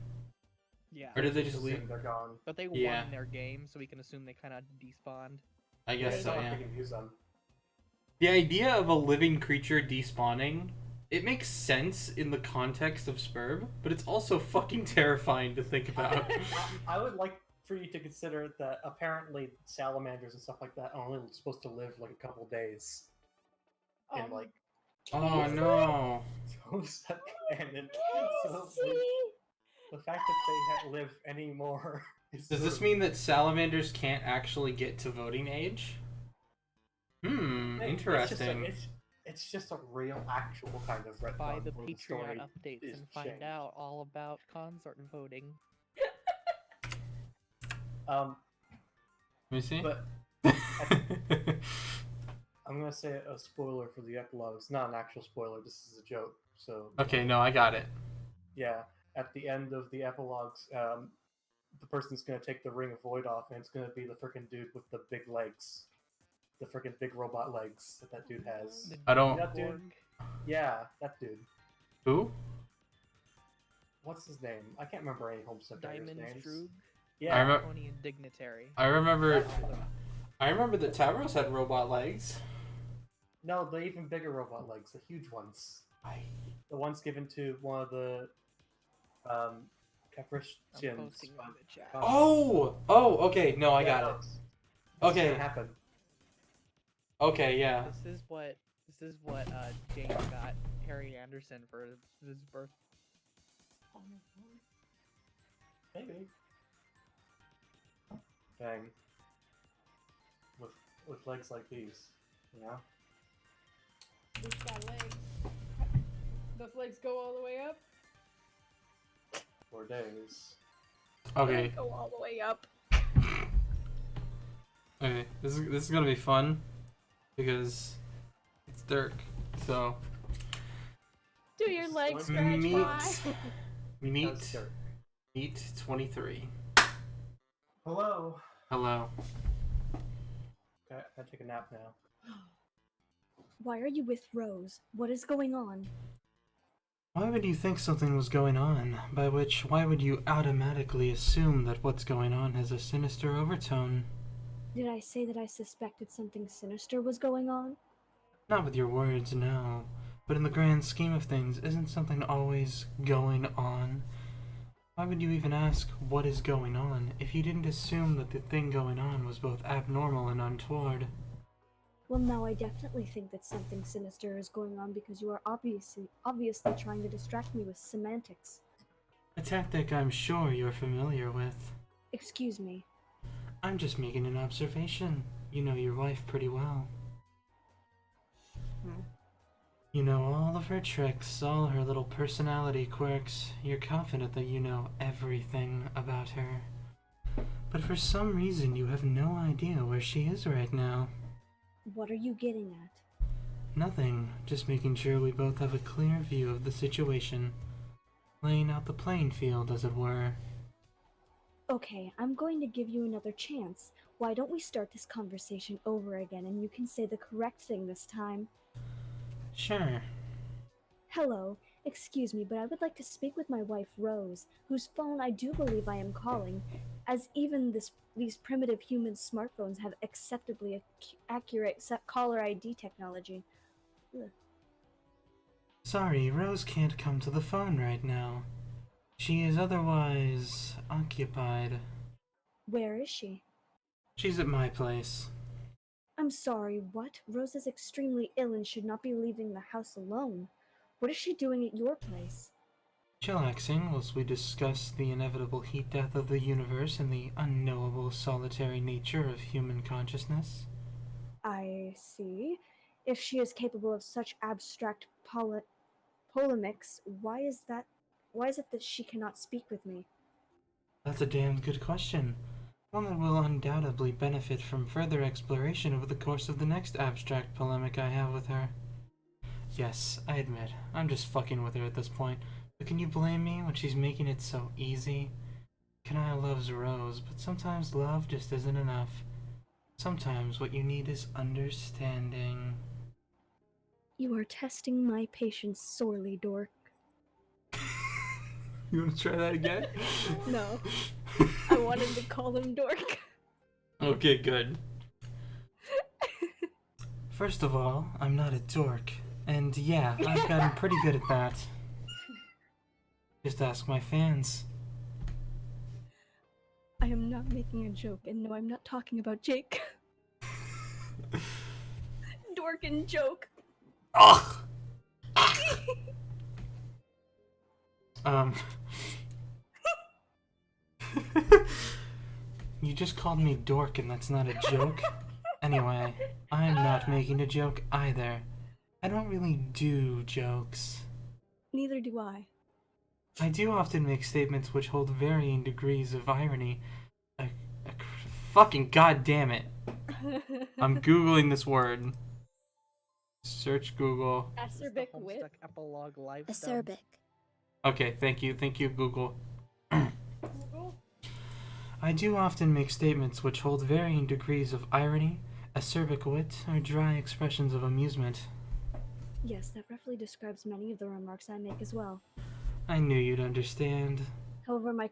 Yeah. Or did they just Assume leave? They're gone. But they Yeah. won their game, so we can assume they kind of despawned. I guess It's so, not like yeah. they can use them. The idea of a living creature despawning, it makes sense in the context of Spurb, but it's also fucking terrifying to think about. I would like for you to consider that apparently salamanders and stuff like that are only supposed to live like a couple days. And like, Oh no. Homestuck canon. So See? the fact that they live anymore is. Does sort this of- mean that salamanders can't actually get to voting age? Interesting. It's just a real, actual kind of retcon. Buy the where Patreon story updates is and find changed. out all about consort voting. Um, Let me see. but I'm gonna say a spoiler for the epilogues. Not an actual spoiler. This is a joke. So Okay, no, I got it. yeah, at the end of the epilogues, the person's gonna take the ring of void off, and it's gonna be the freaking dude with the big legs, the freaking big robot legs that dude has. The I don't- That dude. Borg. Yeah, that dude. Who? What's his name? I can't remember any Homestuck Diamond names. Droog. Yeah, I remember. Draconian Dignitary. I remember. that dude. I remember that Tavros had robot legs. No, the even bigger robot legs, the huge ones. The ones given to one of the I'm Capricians. posting in the chat. Oh! Oh, okay. No, I got it. This is Okay. gonna happen. Okay, yeah. This is what James got Harry Anderson for his birth. Maybe. Dang. With legs like these, you know? It's got legs. Those legs go all the way up. For days. Okay. Go all the way up. Okay. This is gonna be fun because it's Dirk. So Do your legs Meet- stretch? meet Why? meet That's dirt. meet 23. Hello. Hello. Okay, I take a nap now. Why are you with Rose? What is going on? Why would you think something was going on? By which, why would you automatically assume that what's going on has a sinister overtone? Did I say that I suspected something sinister was going on? Not with your words, no. But in the grand scheme of things, isn't something always going on? Why would you even ask what is going on if you didn't assume that the thing going on was both abnormal and untoward? Well, now I definitely think that something sinister is going on because you are obviously trying to distract me with semantics. A tactic I'm sure you're familiar with. Excuse me. I'm just making an observation. You know your wife pretty well. You know all of her tricks, all her little personality quirks. You're confident that you know everything about her. But for some reason, you have no idea where she is right now. What are you getting at? Nothing, just making sure we both have a clear view of the situation. Laying out the playing field, as it were. Okay, I'm going to give you another chance. Why don't we start this conversation over again and you can say the correct thing this time? Sure. Hello, excuse me, but I would like to speak with my wife Rose, whose phone I do believe I am calling, as even these primitive human smartphones have acceptably accurate caller ID technology. Ugh. Sorry, Rose can't come to the phone right now. She is otherwise occupied. Where is she? She's at my place. I'm sorry, what? Rose is extremely ill and should not be leaving the house alone. What is she doing at your place? Chillaxing whilst we discuss the inevitable heat death of the universe and the unknowable solitary nature of human consciousness. I see. If she is capable of such abstract polemics, why is it that she cannot speak with me? That's a damn good question. One that will undoubtedly benefit from further exploration over the course of the next abstract polemic I have with her. Yes, I admit, I'm just fucking with her at this point, but can you blame me when she's making it so easy? Kanaya loves Rose, but sometimes love just isn't enough. Sometimes what you need is understanding. You are testing my patience sorely, Dork. You want to try that again? No. I wanted to call him Dork. Okay, good. First of all, I'm not a dork. And yeah, I've gotten pretty good at that. Just ask my fans. I am not making a joke, and no, I'm not talking about Jake. Dork and joke. Ugh! You just called me dork and that's not a joke? Anyway, I'm not making a joke either. I don't really do jokes. Neither do I. I do often make statements which hold varying degrees of irony. Fucking goddamn it. I'm googling this word. Search Google. Acerbic Homestuck wit. Epilogue live dub. Acerbic. Okay, thank you, Google. Google? I do often make statements which hold varying degrees of irony, acerbic wit, or dry expressions of amusement. Yes, that roughly describes many of the remarks I make as well. I knew you'd understand. However, my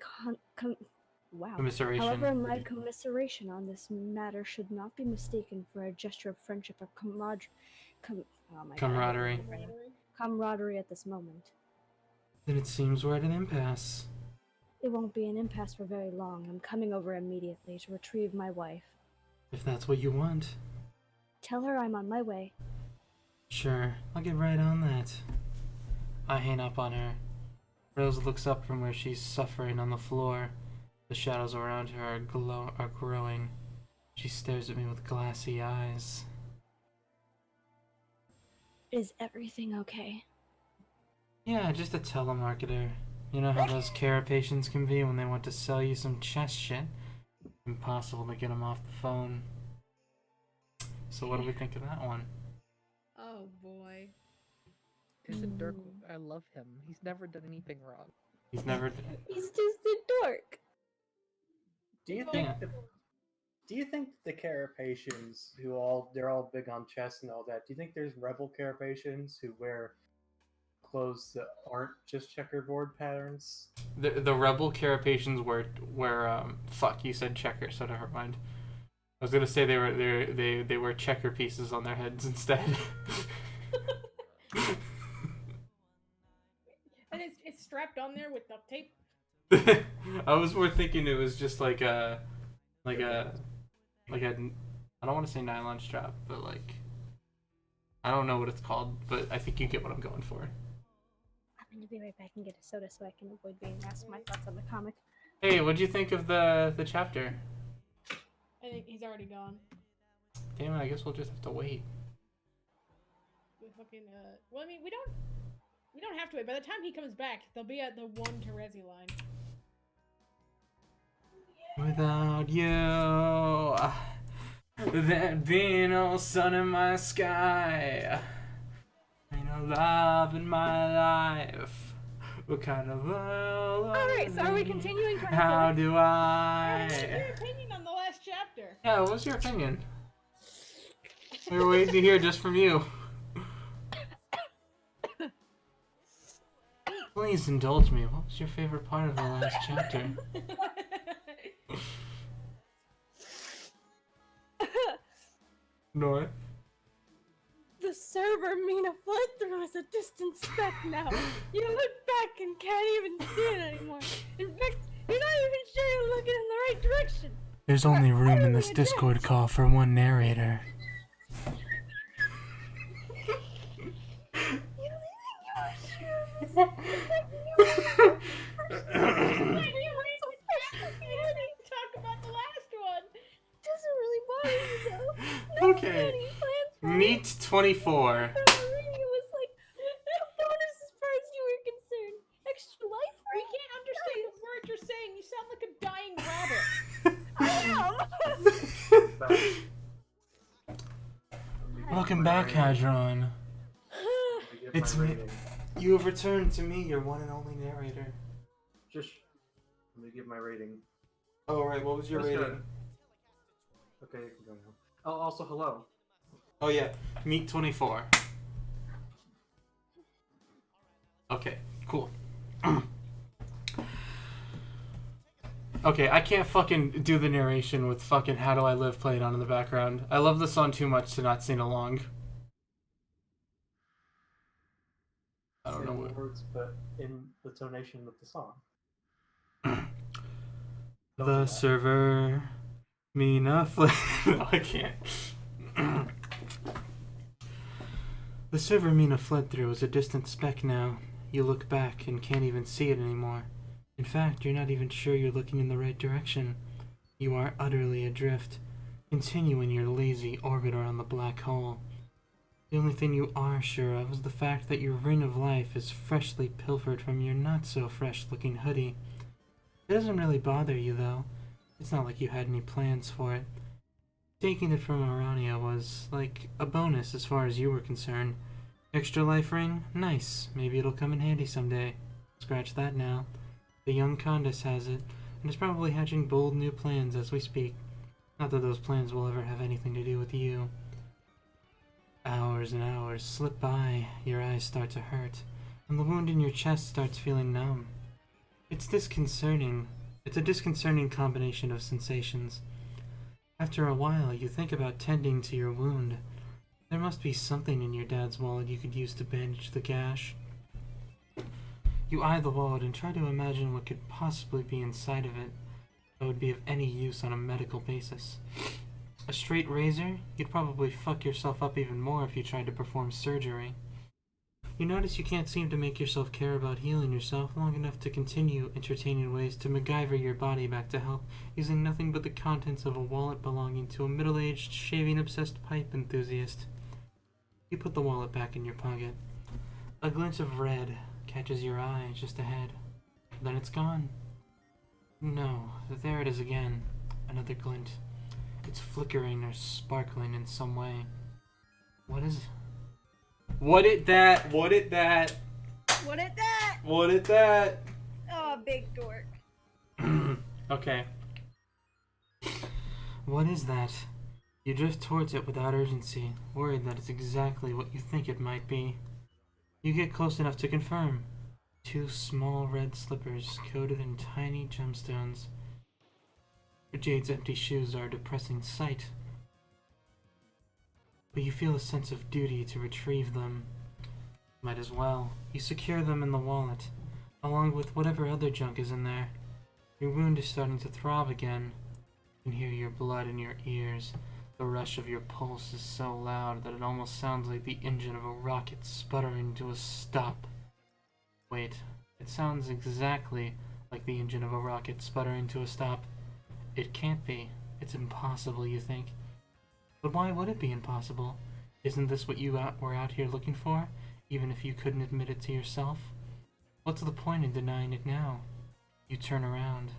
Commiseration. However, my commiseration on this matter should not be mistaken for a gesture of friendship or Oh my God. Camaraderie. Camaraderie at this moment. Then it seems we're at an impasse. It won't be an impasse for very long. I'm coming over immediately to retrieve my wife. If that's what you want. Tell her I'm on my way. Sure, I'll get right on that. I hang up on her. Rose looks up from where she's suffering on the floor. The shadows around her are growing. She stares at me with glassy eyes. Is everything okay? Yeah, just a telemarketer. You know how those carapations can be when they want to sell you some chest shit? Impossible to get them off the phone. So what do we think of that one? Oh boy. He's a dork. I love him. He's never done anything wrong. He's never... He's just a dork. Do you think the carapations they're all big on chess and all that? Do you think there's rebel carapations who wear clothes that aren't just checkerboard patterns? The rebel carapations wear fuck, you said checker, so never mind. I was gonna say they wear checker pieces on their heads instead. And it's strapped on there with duct tape. I was more thinking it was just like a I don't want to say nylon strap, but like I don't know what it's called, but I think you get what I'm going for. I'm gonna be right back and get a soda so I can avoid being asked my thoughts on the comic. Hey, what'd you think of the chapter? I think he's already gone. Damn it, I guess we'll just have to wait. We fucking well, I mean, we don't have to wait. By the time he comes back, they'll be at the 1 Terezi line. Without you, there'd be no sun in my sky. Ain't no love in my life. What kind of world? Alright, so are we continuing? How do What's I? your opinion on the last chapter? Yeah, what was your opinion? We were waiting to hear just from you. Please indulge me. What was your favorite part of the last chapter? North? The server Mina fled through is a distant speck now. You look back and can't even see it anymore. In fact, you're not even sure you're looking in the right direction. There's only room in this Discord call for one narrator. Talk about the last one. Doesn't really bother you though. No Okay. any plans for Meet 24. it was like a bonus as far as you were concerned. Extra life We can't understand the words you're saying. You sound like a dying rabbit. Welcome back, Hadron. It's me. You have returned to me, your one and only narrator. Just let me give my rating. Oh, right. What was your That's rating? good. Okay, you can go now. Oh, also hello. Oh, yeah. Meet 24. Okay, cool. Okay, I can't fucking do the narration with fucking How Do I Live playing on in the background. I love the song too much to not sing along. I don't know Same what. words, but in the tonation of the song. The server, Mina fled. No, I can't. The server Mina fled through is a distant speck now. You look back and can't even see it anymore. In fact, you're not even sure you're looking in the right direction. You are utterly adrift. Continue in your lazy orbit around the black hole. The only thing you are sure of is the fact that your ring of life is freshly pilfered from your not-so-fresh-looking hoodie. It doesn't really bother you, though. It's not like you had any plans for it. Taking it from Arania was, like, a bonus as far as you were concerned. Extra life ring? Nice. Maybe it'll come in handy someday. Scratch that now. The young Condis has it, and is probably hatching bold new plans as we speak. Not that those plans will ever have anything to do with you. Hours and hours slip by, your eyes start to hurt, and the wound in your chest starts feeling numb. It's disconcerting. It's a disconcerting combination of sensations. After a while, you think about tending to your wound. There must be something in your dad's wallet you could use to bandage the gash. You eye the wallet and try to imagine what could possibly be inside of it that would be of any use on a medical basis. A straight razor? You'd probably fuck yourself up even more if you tried to perform surgery. You notice you can't seem to make yourself care about healing yourself long enough to continue entertaining ways to MacGyver your body back to health using nothing but the contents of a wallet belonging to a middle-aged, shaving-obsessed pipe enthusiast. You put the wallet back in your pocket. A glint of red catches your eye just ahead. Then it's gone. No, there it is again. Another glint. It's flickering or sparkling in some way. What is... What it that? What it that? What it that? What it that? Oh, big dork. Okay. What is that? You drift towards it without urgency, worried that it's exactly what you think it might be. You get close enough to confirm. 2 small red slippers coated in tiny gemstones. Jade's empty shoes are a depressing sight. But you feel a sense of duty to retrieve them. Might as well. You secure them in the wallet, along with whatever other junk is in there. Your wound is starting to throb again. You can hear your blood in your ears. The rush of your pulse is so loud that it almost sounds like the engine of a rocket sputtering to a stop. Wait, it sounds exactly like the engine of a rocket sputtering to a stop. It can't be. It's impossible, you think. But why would it be impossible? Isn't this what you were out here looking for, even if you couldn't admit it to yourself? What's the point in denying it now? You turn around.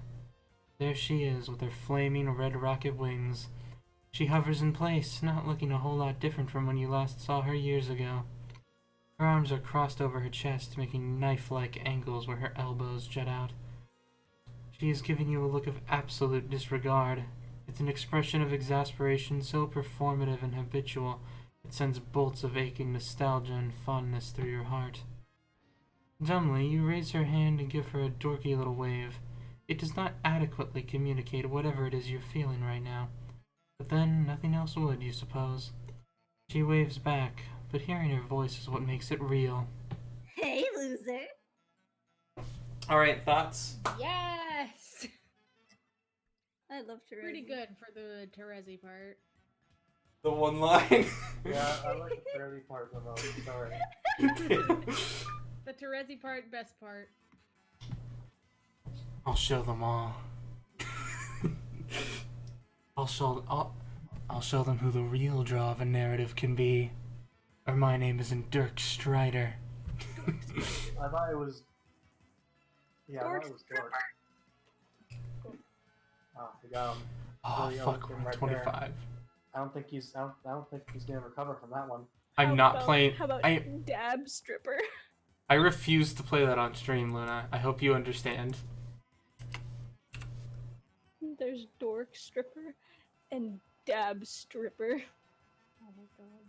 There she is, with her flaming red rocket wings. She hovers in place, not looking a whole lot different from when you last saw her years ago. Her arms are crossed over her chest, making knife-like angles where her elbows jut out. She is giving you a look of absolute disregard. It's an expression of exasperation so performative and habitual, it sends bolts of aching nostalgia and fondness through your heart. Dumbly, you raise her hand and give her a dorky little wave. It does not adequately communicate whatever it is you're feeling right now. But then, nothing else would, you suppose. She waves back, but hearing her voice is what makes it real. Hey, loser. Alright, thoughts? Yes! I love Terezi. Pretty good for the Terezi part. The one line? Yeah, I like the early part the most. Sorry. The Terezi part, best part. I'll show them all. I'll show them who the real draw of a narrative can be. Or my name isn't Dirk Strider. I thought it was. Yeah, I thought it was Dork. Oh, we got him. Oh Really fuck, open we're right 25. there. I don't think he's gonna recover from that one. I'm not playing. How about I dab stripper? I refuse to play that on stream, Luna. I hope you understand. There's dork stripper and dab stripper. Oh my god.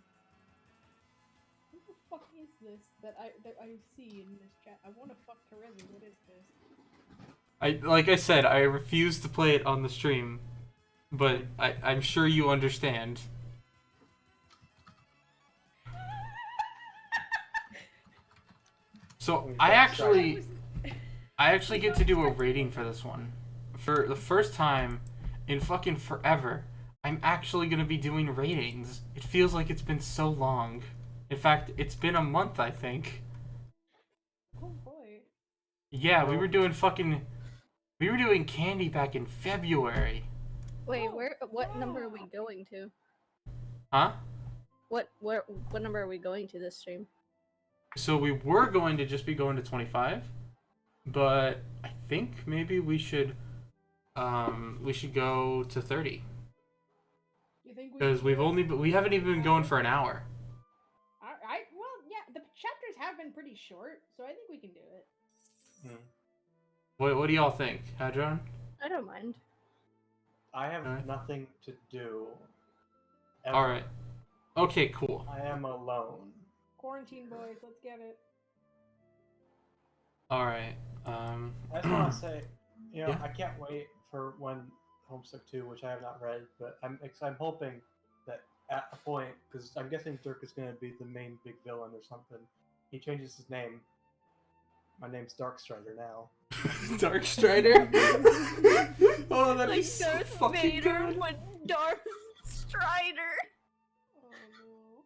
What the fuck is this that I see in this chat? I want to fuck Terezi. What is this? Like I said, I refuse to play it on the stream, but I'm sure you understand. So I actually get to do a rating for this one. For the first time in fucking forever, I'm actually gonna be doing ratings. It feels like it's been so long. In fact, it's been a month, I think. Oh boy. Yeah, we were doing candy back in February. Wait, Oh, what number are we wow. going to? Huh? What number are we going to this stream? So we were going to just be going to 25, but I think maybe we should go to 30 You think we? because we haven't even been going for an hour. Well, yeah, the chapters have been pretty short, so I think we can do it. What do y'all think, Hadron? I don't mind. I have Alright. nothing to do. Ever. All right. Okay, cool. I am alone. Quarantine boys, let's get it. All right. I just want to say, Yeah. I can't wait for when Homestuck 2, which I have not read, but I'm hoping that at a point, because I'm guessing Dirk is going to be the main big villain or something, he changes his name. My name's Darkstrider now. Darkstrider? Oh, that'd be Like so Darth fucking Vader good. with Darth Strider. Oh no.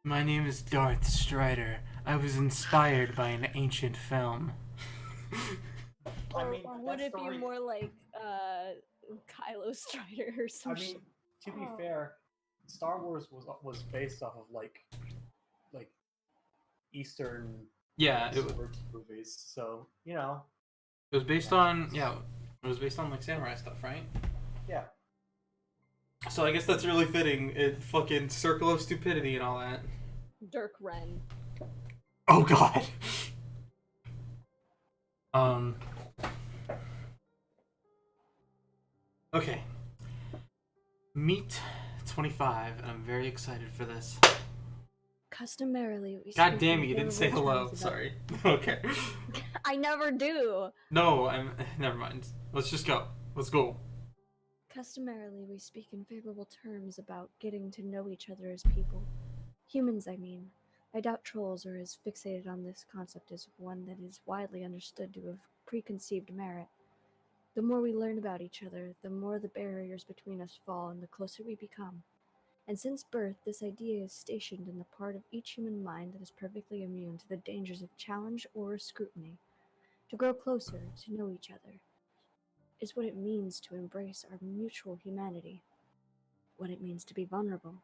My name is Darth Strider. I was inspired by an ancient film. I mean, Or would that it be story- more like Kylo Strider or some I mean, shit? to be Oh. fair, Star Wars was based off of like Eastern Yeah, it swords movies, so you know, was based on it was based on like samurai stuff, right? yeah. So I guess that's really fitting. It fucking circle of stupidity and all that. Dirk Wren. Oh god. Okay. Meet 25, and I'm very excited for this. Customarily, we God speak damn in it, you didn't say favorable hello. terms about- Sorry. Okay. I never do. No, never mind. Let's just go. Let's go. Customarily, we speak in favorable terms about getting to know each other as people. Humans, I mean. I doubt trolls are as fixated on this concept as one that is widely understood to have preconceived merit. The more we learn about each other, the more the barriers between us fall and the closer we become. And since birth, this idea is stationed in the part of each human mind that is perfectly immune to the dangers of challenge or scrutiny. To grow closer, to know each other, is what it means to embrace our mutual humanity. What it means to be vulnerable.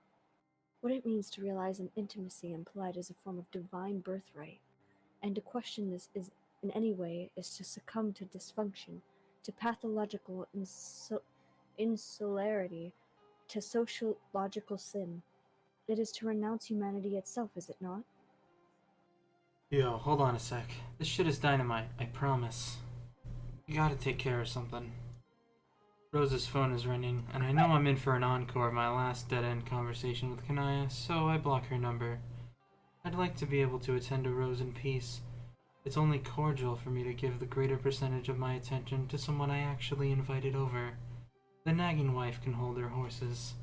What it means to realize an intimacy implied as a form of divine birthright. And to question this is in any way is to succumb to dysfunction, to pathological insularity, to sociological sin. It is to renounce humanity itself, is it not? Yo, hold on a sec. This shit is dynamite, I promise. You gotta take care of something. Rose's phone is ringing, and I know I'm in for an encore of my last dead-end conversation with Kanaya, so I block her number. I'd like to be able to attend to Rose in peace. It's only cordial for me to give the greater percentage of my attention to someone I actually invited over. The nagging wife can hold her horses.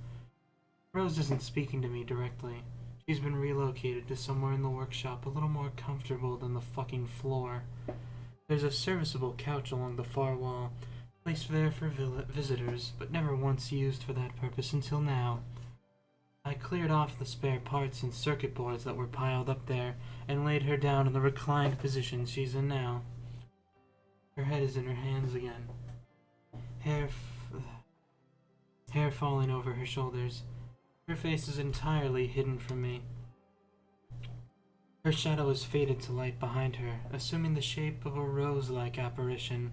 Rose isn't speaking to me directly. She's been relocated to somewhere in the workshop a little more comfortable than the fucking floor. There's a serviceable couch along the far wall, placed there for visitors, but never once used for that purpose until now. I cleared off the spare parts and circuit boards that were piled up there, and laid her down in the reclined position she's in now. Her head is in her hands again. Hair falling over her shoulders. Her face is entirely hidden from me. Her shadow is faded to light behind her, assuming the shape of a rose-like apparition.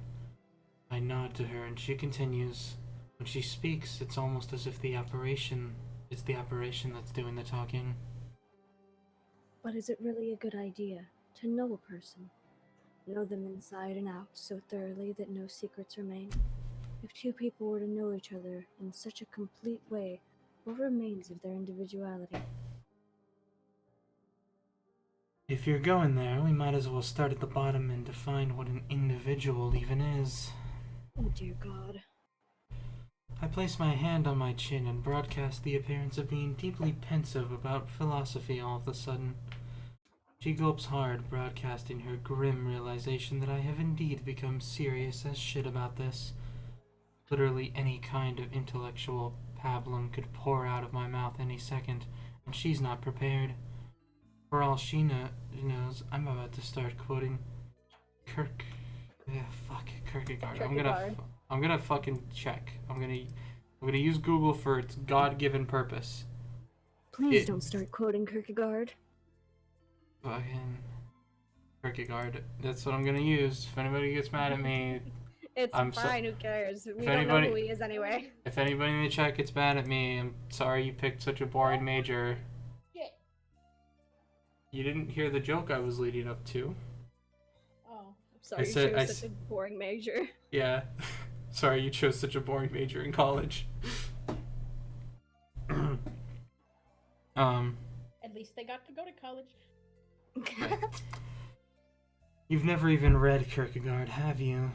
I nod to her and she continues. When she speaks, it's almost as if it's the apparition that's doing the talking. But is it really a good idea to know a person? Know them inside and out so thoroughly that no secrets remain? If two people were to know each other in such a complete way, what remains of their individuality? If you're going there, we might as well start at the bottom and define what an individual even is. Oh dear God. I place my hand on my chin and broadcast the appearance of being deeply pensive about philosophy all of a sudden. She gulps hard, broadcasting her grim realization that I have indeed become serious as shit about this. Literally any kind of intellectual pablum could pour out of my mouth any second, and she's not prepared. For all she knows, I'm about to start quoting Kierkegaard. I'm gonna fucking check. I'm gonna use Google for its God-given purpose. Please don't start quoting Kierkegaard. Fucking Kierkegaard. That's what I'm gonna use. If anybody gets mad at me, It's I'm fine, who cares? We if don't anybody- know who he is anyway. if anybody in the chat gets mad at me, I'm sorry you picked such a boring major. Shit. You didn't hear the joke I was leading up to. Oh. Sorry, said- you I chose such a boring major. Yeah. Sorry you chose such a boring major in college. At least they got to go to college. You've never even read Kierkegaard, have you?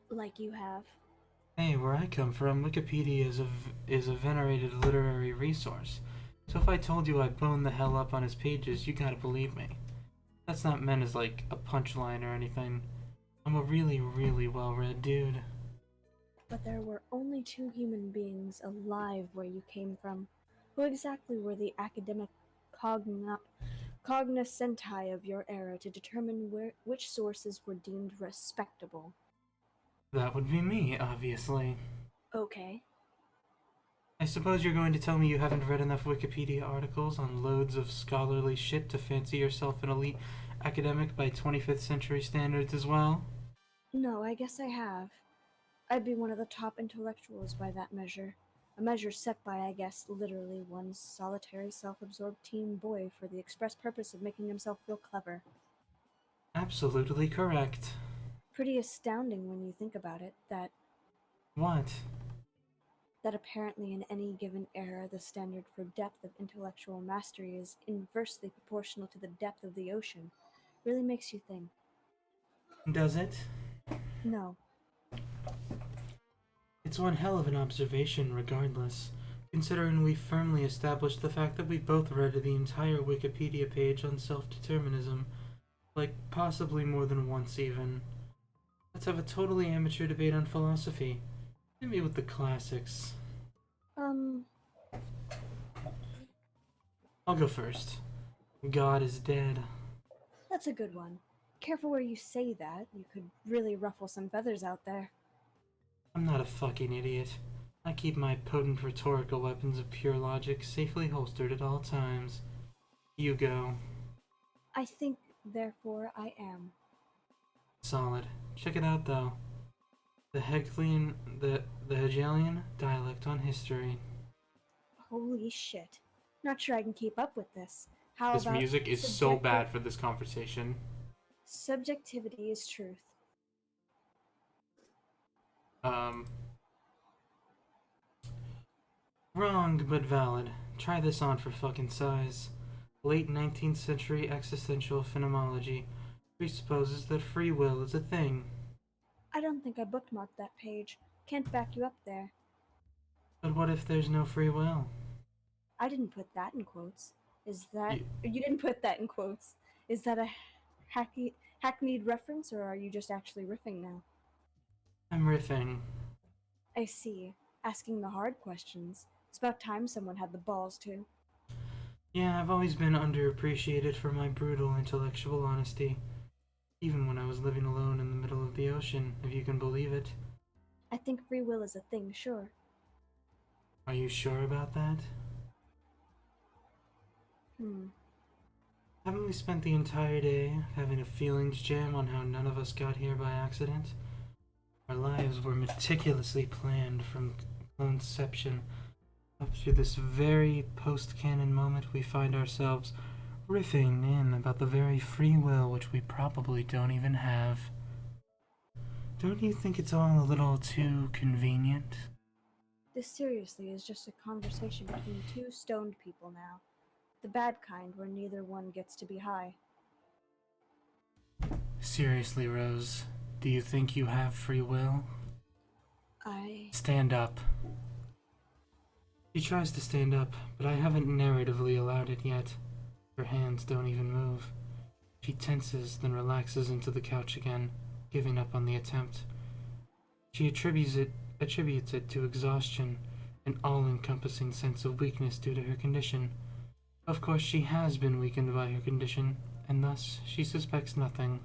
Like you have. Hey, where I come from, Wikipedia is a venerated literary resource. So if I told you I boned the hell up on his pages, you gotta believe me. That's not meant as like a punchline or anything. I'm a really, really well-read dude. But there were only 2 human beings alive where you came from. Who exactly were the academic cognoscenti of your era to determine which sources were deemed respectable? That would be me, obviously. Okay. I suppose you're going to tell me you haven't read enough Wikipedia articles on loads of scholarly shit to fancy yourself an elite academic by 25th century standards as well? No, I guess I have. I'd be one of the top intellectuals by that measure. A measure set by, I guess, literally one solitary, self-absorbed teen boy for the express purpose of making himself feel clever. Absolutely correct. Pretty astounding when you think about it, What? that apparently in any given era the standard for depth of intellectual mastery is inversely proportional to the depth of the ocean. Really makes you think. Does it? No. It's one hell of an observation, regardless, considering we firmly established the fact that we both read the entire Wikipedia page on self-determinism, like possibly more than once even. Let's have a totally amateur debate on philosophy. Maybe with the classics. I'll go first. God is dead. That's a good one. Careful where you say that. You could really ruffle some feathers out there. I'm not a fucking idiot. I keep my potent rhetorical weapons of pure logic safely holstered at all times. You go. I think, therefore, I am. Solid. Check it out, though. The Hegelian dialect on history. Holy shit. Not sure I can keep up with this. How This about music is so bad for this conversation. Subjectivity is truth. Wrong, but valid. Try this on for fucking size. Late 19th century existential phenomenology presupposes that free will is a thing. I don't think I bookmarked that page. Can't back you up there. But what if there's no free will? I didn't put that in quotes. You didn't put that in quotes. Is that a hackneyed reference, or are you just actually riffing now? I'm riffing. I see. Asking the hard questions. It's about time someone had the balls to. Yeah, I've always been underappreciated for my brutal intellectual honesty. Even when I was living alone in the middle of the ocean, if you can believe it. I think free will is a thing, sure. Are you sure about that? Haven't we spent the entire day having a feelings jam on how none of us got here by accident? Our lives were meticulously planned from conception up to this very post-canon moment we find ourselves riffing in about the very free will which we probably don't even have. Don't you think it's all a little too convenient? This seriously is just a conversation between 2 stoned people now. The bad kind where neither one gets to be high. Seriously, Rose, do you think you have free will? Stand up. She tries to stand up, but I haven't narratively allowed it yet. Her hands don't even move. She tenses, then relaxes into the couch again, giving up on the attempt. She attributes it to exhaustion, an all-encompassing sense of weakness due to her condition. Of course, she has been weakened by her condition, and thus she suspects nothing.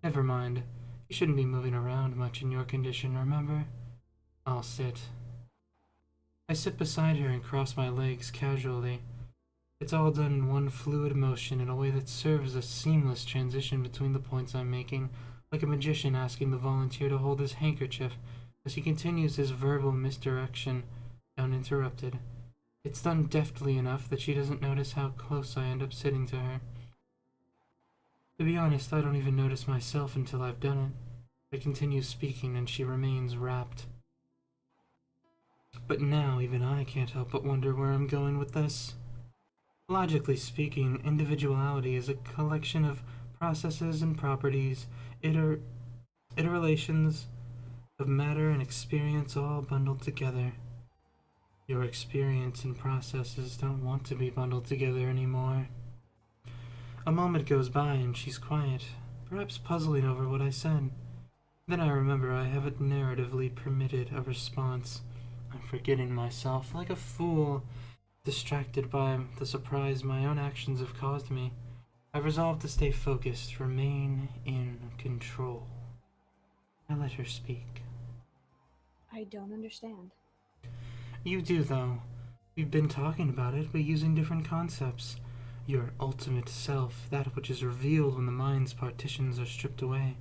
Never mind. You shouldn't be moving around much in your condition, remember? I'll sit. I sit beside her and cross my legs casually. It's all done in one fluid motion in a way that serves a seamless transition between the points I'm making, like a magician asking the volunteer to hold his handkerchief as he continues his verbal misdirection, uninterrupted. It's done deftly enough that she doesn't notice how close I end up sitting to her. To be honest, I don't even notice myself until I've done it. I continue speaking and she remains rapt. But now even I can't help but wonder where I'm going with this. Logically speaking, individuality is a collection of processes and properties, interrelations of matter and experience all bundled together. Your experience and processes don't want to be bundled together anymore. A moment goes by and she's quiet, perhaps puzzling over what I said. Then I remember I haven't narratively permitted a response. I'm forgetting myself like a fool, distracted by the surprise my own actions have caused me. I've resolved to stay focused, remain in control. I let her speak. I don't understand. You do, though. We've been talking about it, but using different concepts. Your ultimate self, that which is revealed when the mind's partitions are stripped away,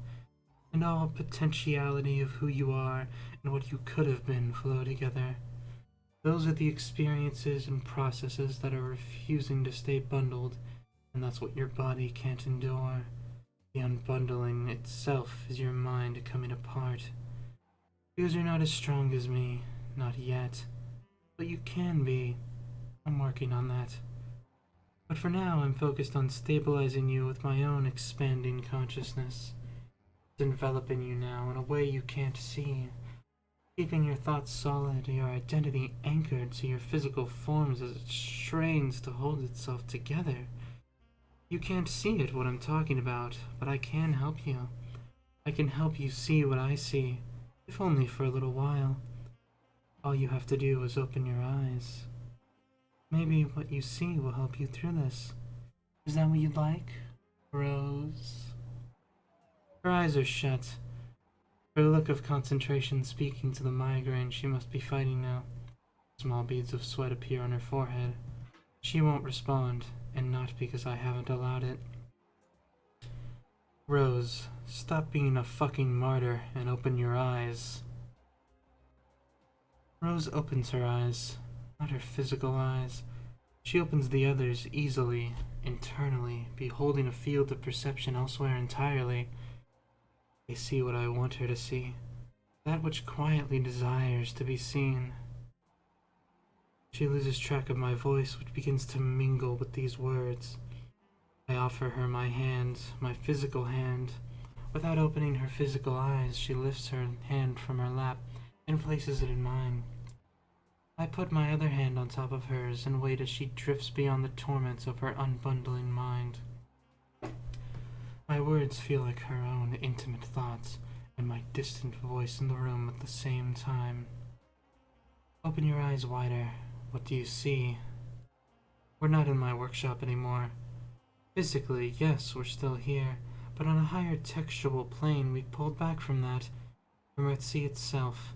and all potentiality of who you are and what you could have been flow together. Those are the experiences and processes that are refusing to stay bundled, and that's what your body can't endure. The unbundling itself is your mind coming apart. Because you're not as strong as me, not yet. But you can be. I'm working on that. But for now, I'm focused on stabilizing you with my own expanding consciousness. It's enveloping you now in a way you can't see, keeping your thoughts solid, your identity anchored to your physical forms as it strains to hold itself together. You can't see it, what I'm talking about, but I can help you. I can help you see what I see, if only for a little while. All you have to do is open your eyes. Maybe what you see will help you through this. Is that what you'd like, Rose? Her eyes are shut, her look of concentration speaking to the migraine she must be fighting now. Small beads of sweat appear on her forehead. She won't respond, and not because I haven't allowed it. Rose, stop being a fucking martyr and open your eyes. Rose opens her eyes, not her physical eyes. She opens the others easily, internally, beholding a field of perception elsewhere entirely. They see what I want her to see, that which quietly desires to be seen. She loses track of my voice, which begins to mingle with these words. I offer her my hand, my physical hand. Without opening her physical eyes, she lifts her hand from her lap and places it in mine. I put my other hand on top of hers and wait as she drifts beyond the torments of her unbundling mind. My words feel like her own intimate thoughts and my distant voice in the room at the same time. Open your eyes wider. What do you see? We're not in my workshop anymore. Physically, yes, we're still here, but on a higher textual plane we pulled back from that, from Earthsea itself.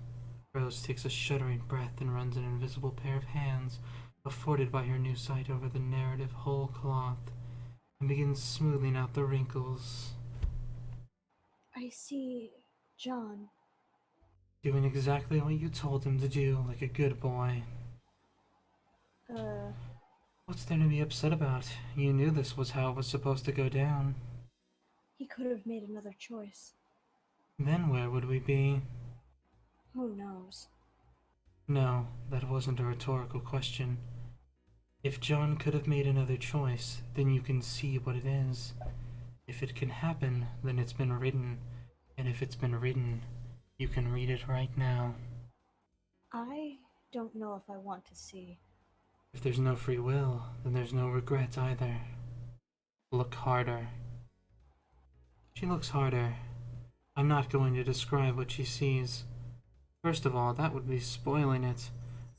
Rose takes a shuddering breath and runs an invisible pair of hands, afforded by her new sight, over the narrative whole cloth, and begins smoothing out the wrinkles. I see John. Doing exactly what you told him to do, like a good boy. What's there to be upset about? You knew this was how it was supposed to go down. He could have made another choice. Then where would we be? Who knows? No, that wasn't a rhetorical question. If John could have made another choice, then you can see what it is. If it can happen, then it's been written. And if it's been written, you can read it right now. I don't know if I want to see. If there's no free will, then there's no regret either. Look harder. She looks harder. I'm not going to describe what she sees. First of all, that would be spoiling it.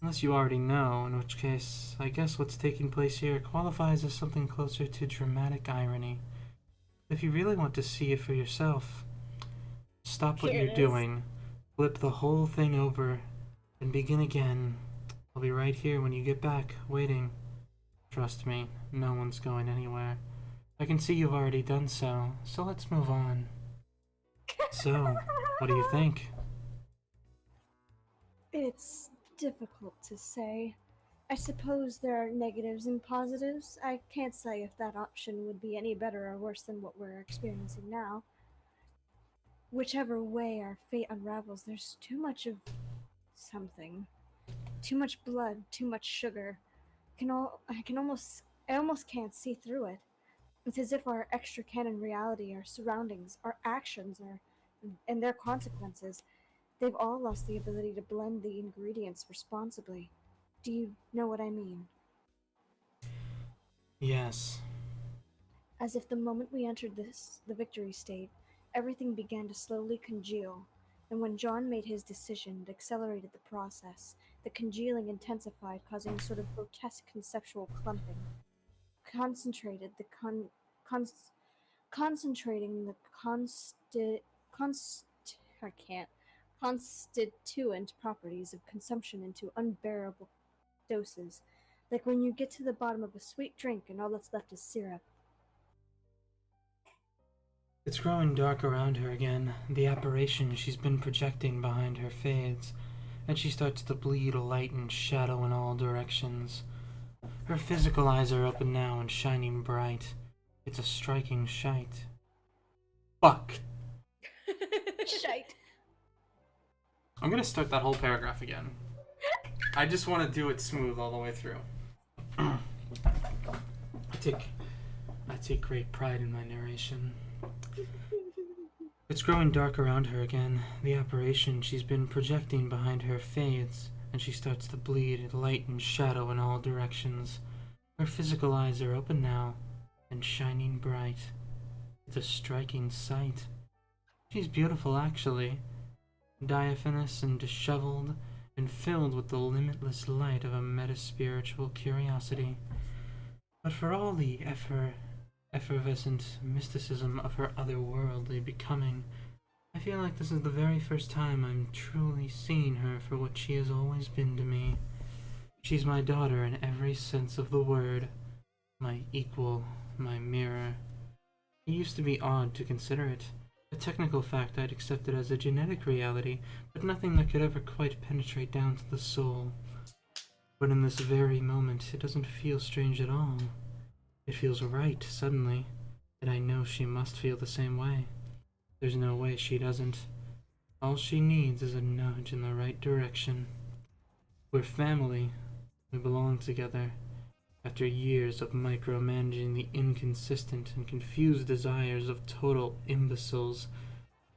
Unless you already know, in which case, I guess what's taking place here qualifies as something closer to dramatic irony. If you really want to see it for yourself, stop what Here it you're is. doing, flip the whole thing over, and begin again. I'll be right here when you get back, waiting. Trust me, no one's going anywhere. I can see you've already done so, so let's move on. So, what do you think? It's difficult to say. I suppose there are negatives and positives. I can't say if that option would be any better or worse than what we're experiencing now. Whichever way our fate unravels, there's too much of something. Too much blood, too much sugar. I almost can't see through it. It's as if our extra canon reality, our surroundings, our actions, and their consequences, They've all lost the ability to blend the ingredients responsibly. Do you know what I mean? Yes. As if the moment we entered the victory state, everything began to slowly congeal, and when John made his decision, it accelerated the process. The congealing intensified, causing a sort of grotesque conceptual clumping. Concentrated the concentrating the I can't constituent properties of consumption into unbearable doses, like when you get to the bottom of a sweet drink and all that's left is syrup. It's growing dark around her again. The apparition she's been projecting behind her fades, and she starts to bleed light and shadow in all directions. Her physical eyes are open now and shining bright. It's a striking sight. Fuck. Shite. I'm gonna start that whole paragraph again. I just want to do it smooth all the way through. I take great pride in my narration. It's growing dark around her again. The apparition she's been projecting behind her fades, and she starts to bleed light and shadow in all directions. Her physical eyes are open now and shining bright. It's a striking sight. She's beautiful, actually. Diaphanous and disheveled, and filled with the limitless light of a meta-spiritual curiosity. But for all the effervescent mysticism of her otherworldly becoming, I feel like this is the very first time I'm truly seeing her for what she has always been to me. She's my daughter in every sense of the word, my equal, my mirror. It used to be odd to consider it. A technical fact I'd accepted as a genetic reality, but nothing that could ever quite penetrate down to the soul. But in this very moment, it doesn't feel strange at all. It feels right, suddenly, and I know she must feel the same way. There's no way she doesn't. All she needs is a nudge in the right direction. We're family. We belong together. After years of micromanaging the inconsistent and confused desires of total imbeciles,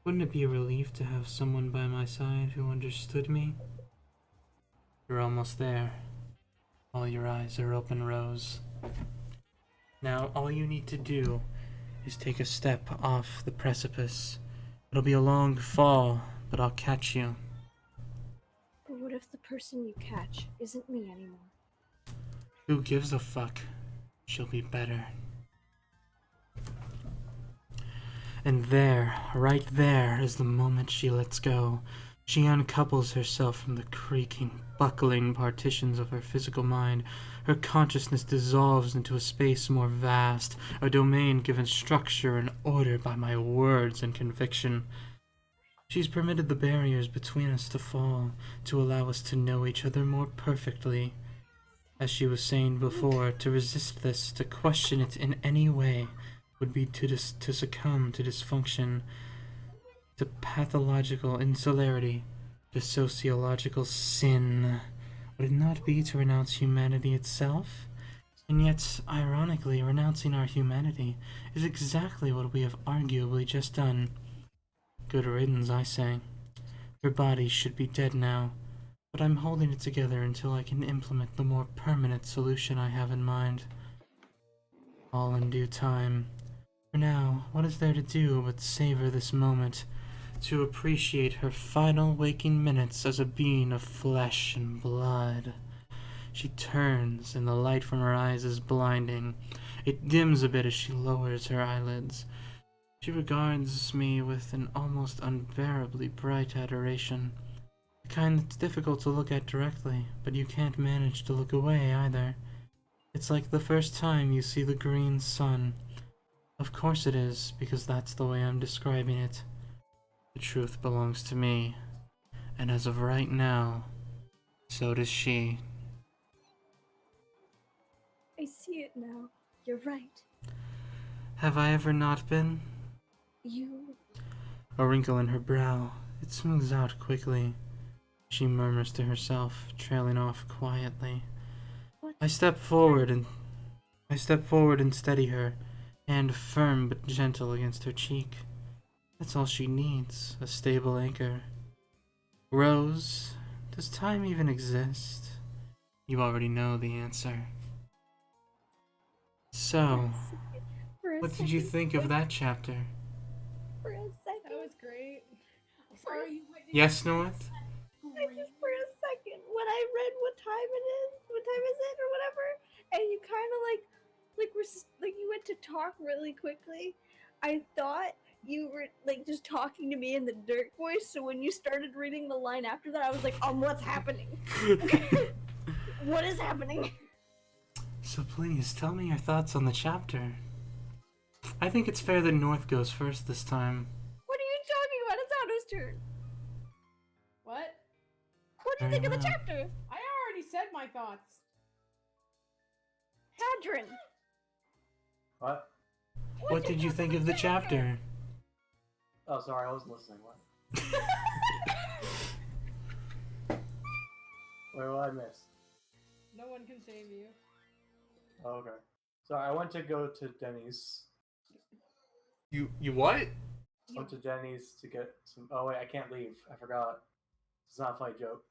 wouldn't it be a relief to have someone by my side who understood me? You're almost there. All your eyes are open, Rose. Now, all you need to do is take a step off the precipice. It'll be a long fall, but I'll catch you. But what if the person you catch isn't me anymore? Who gives a fuck? She'll be better. And there, right there, is the moment she lets go. She uncouples herself from the creaking, buckling partitions of her physical mind. Her consciousness dissolves into a space more vast, a domain given structure and order by my words and conviction. She's permitted the barriers between us to fall, to allow us to know each other more perfectly. As she was saying before, to resist this, to question it in any way, would be to succumb to dysfunction, to pathological insularity, to sociological sin. Would it not be to renounce humanity itself? And yet, ironically, renouncing our humanity is exactly what we have arguably just done. Good riddance, I say. Her body should be dead now, but I'm holding it together until I can implement the more permanent solution I have in mind. All in due time. For now, what is there to do but savor this moment, to appreciate her final waking minutes as a being of flesh and blood? She turns, and the light from her eyes is blinding. It dims a bit as she lowers her eyelids. She regards me with an almost unbearably bright adoration. The kind that's difficult to look at directly, but you can't manage to look away either. It's like the first time you see the green sun. Of course it is, because that's the way I'm describing it. The truth belongs to me, and as of right now, so does she. I see it now. You're right. Have I ever not been? You... A wrinkle in her brow. It smooths out quickly. She murmurs to herself, trailing off quietly. What? I step forward and steady her, hand firm but gentle against her cheek. That's all she needs, a stable anchor. Rose, does time even exist? You already know the answer. So, what did you think of that chapter? For a second. That was great. I'm sorry you had to Yes, North? Just for a second, when I read what time is it, or whatever, and you kind of like you went to talk really quickly, I thought you were like just talking to me in the Dirk voice. So when you started reading the line after that, I was like, what's happening? What is happening? So please, tell me your thoughts on the chapter. I think it's fair that North goes first this time. What are you talking about? It's Otto's turn. What? What do you Very think of the well. chapter? I already said my thoughts. Hadron. What? What did you think of the chapter? Oh, sorry, I wasn't listening. What? Wait, what did I miss? No one can save you. Oh, okay. Sorry, I went to go to Denny's. You what? I went to Denny's to get some. Oh wait, I can't leave. I forgot. It's not a funny joke.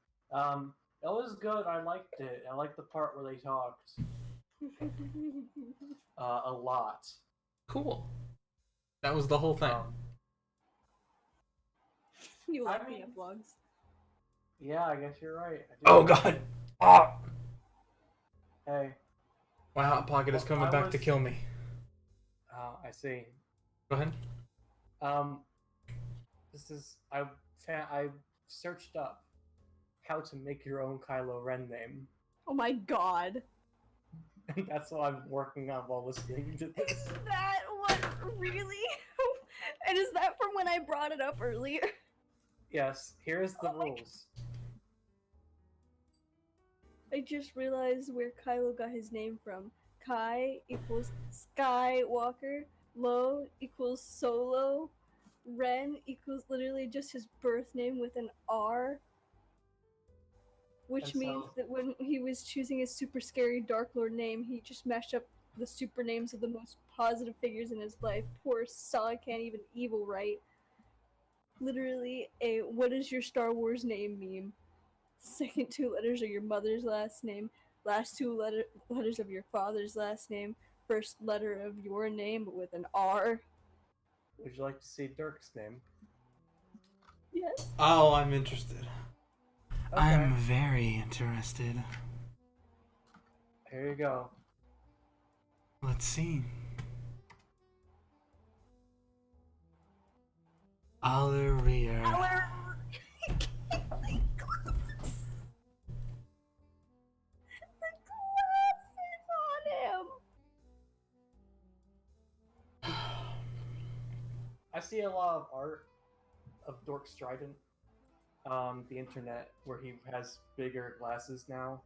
It was good. I liked it. I liked the part where they talked. A lot. Cool. That was the whole thing. You I like mean- the epilogues. Yeah, I guess you're right. I do. Oh god. Oh. Hey. My hot pocket is coming back to kill me. Oh, I see. Go ahead. This is I searched up how to make your own Kylo Ren name, Oh my god. and that's what I'm working on while listening to this. Is that what really? And is that from when I brought it up earlier? Yes, here's the Oh my rules. I just realized where Kylo got his name from. Kai equals Skywalker. Lo equals Solo. Ren equals literally just his birth name with an R. Which And means so- that when he was choosing his super scary Dark Lord name, he just mashed up the super names of the most positive figures in his life. Poor Saw can't even evil right. Literally a "what is your Star Wars name" meme. Second two letters are your mother's last name. Last two letters of your father's last name. First letter of your name, but with an R. Would you like to see Dirk's name? Yes. Oh, I'm interested. Okay. I'm very interested. Here you go. Let's see. Alleria. My glasses. The glasses on him. I see a lot of art of Dork Strident on the internet where he has bigger glasses now,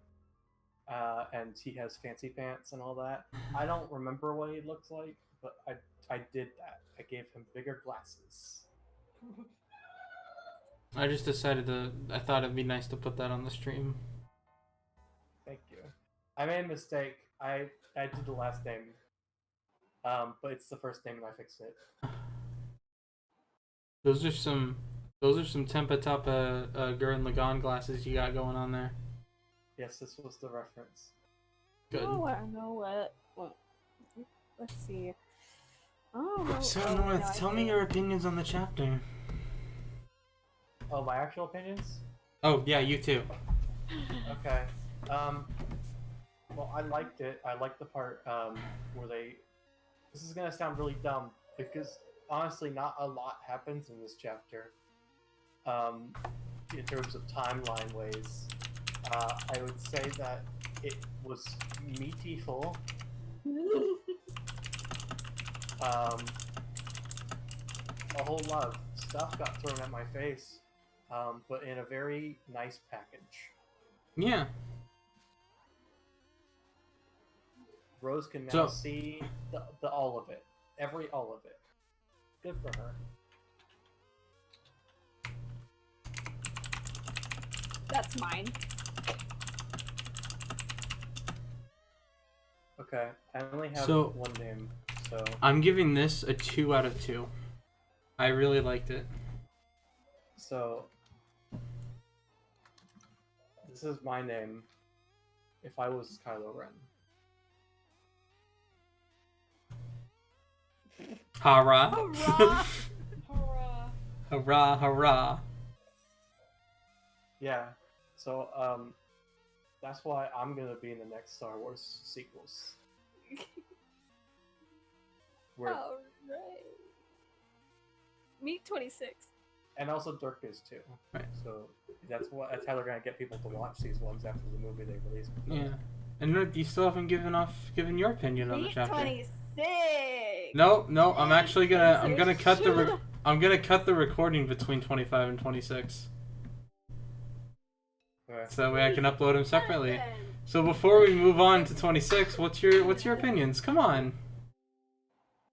and he has fancy pants and all that. I don't remember what he looks like, but I did that. I gave him bigger glasses. I just decided I thought it'd be nice to put that on the stream. Thank you. I made a mistake. I did the last name, but it's the first name and I fixed it. Those are some Tempa Tapa Gurren Lagann glasses you got going on there. Yes, this was the reference. Good. Oh, I don't know what. Let's see. Oh. So oh, North, no, I tell me can't. your opinions on the chapter. Oh, my actual opinions? Oh yeah, you too. Okay. Well, I liked it. I liked the part where they. This is gonna sound really dumb because honestly, not a lot happens in this chapter. In terms of timeline ways, I would say that it was meaty full. A whole lot of stuff got thrown at my face, but in a very nice package. Yeah. Rose can now So- see the all of it. All of it. Good for her. That's mine. Okay, I only have So- one name, so I'm giving this a 2 out of 2. I really liked it. so This is my name if I was Kylo Ren. Hurrah. Hurrah! Hurrah! Hurrah, hurrah. Yeah. So, that's why I'm gonna be in the next Star Wars sequels. Where, Alright. Meet 26. and also Dirk is too. Right. So that's how they're gonna get people to watch these ones after the movie they release. Yeah. And look, you still haven't given your opinion on the Meet chapter. 26. No, I'm actually gonna I'm gonna cut the Shut up. I'm gonna cut the recording between 25 and 26. Okay. So that way I can upload them separately. So before we move on to 26, what's your opinions? Come on.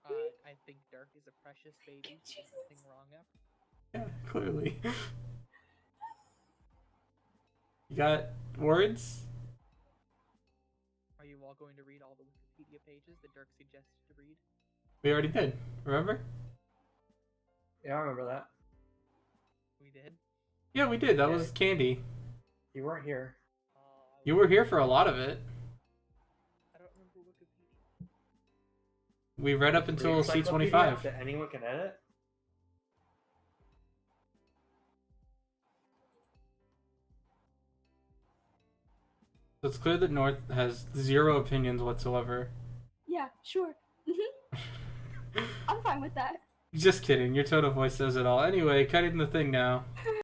I think Dirk is a precious baby. There's nothing wrong there. Yeah, clearly. You got words? Are you all going to read all the Wikipedia pages that Dirk suggested to read? We already did. Remember? Yeah, I remember that. We did? Yeah, we did. That was Candy. You weren't here. You were here for a lot of it. I don't remember Wikipedia. We read up until The encyclopedia C25. that anyone can edit. So it's clear that North has zero opinions whatsoever. Yeah, sure. I'm fine with that. Just kidding. Your tone of voice says it all. Anyway, cutting the thing now.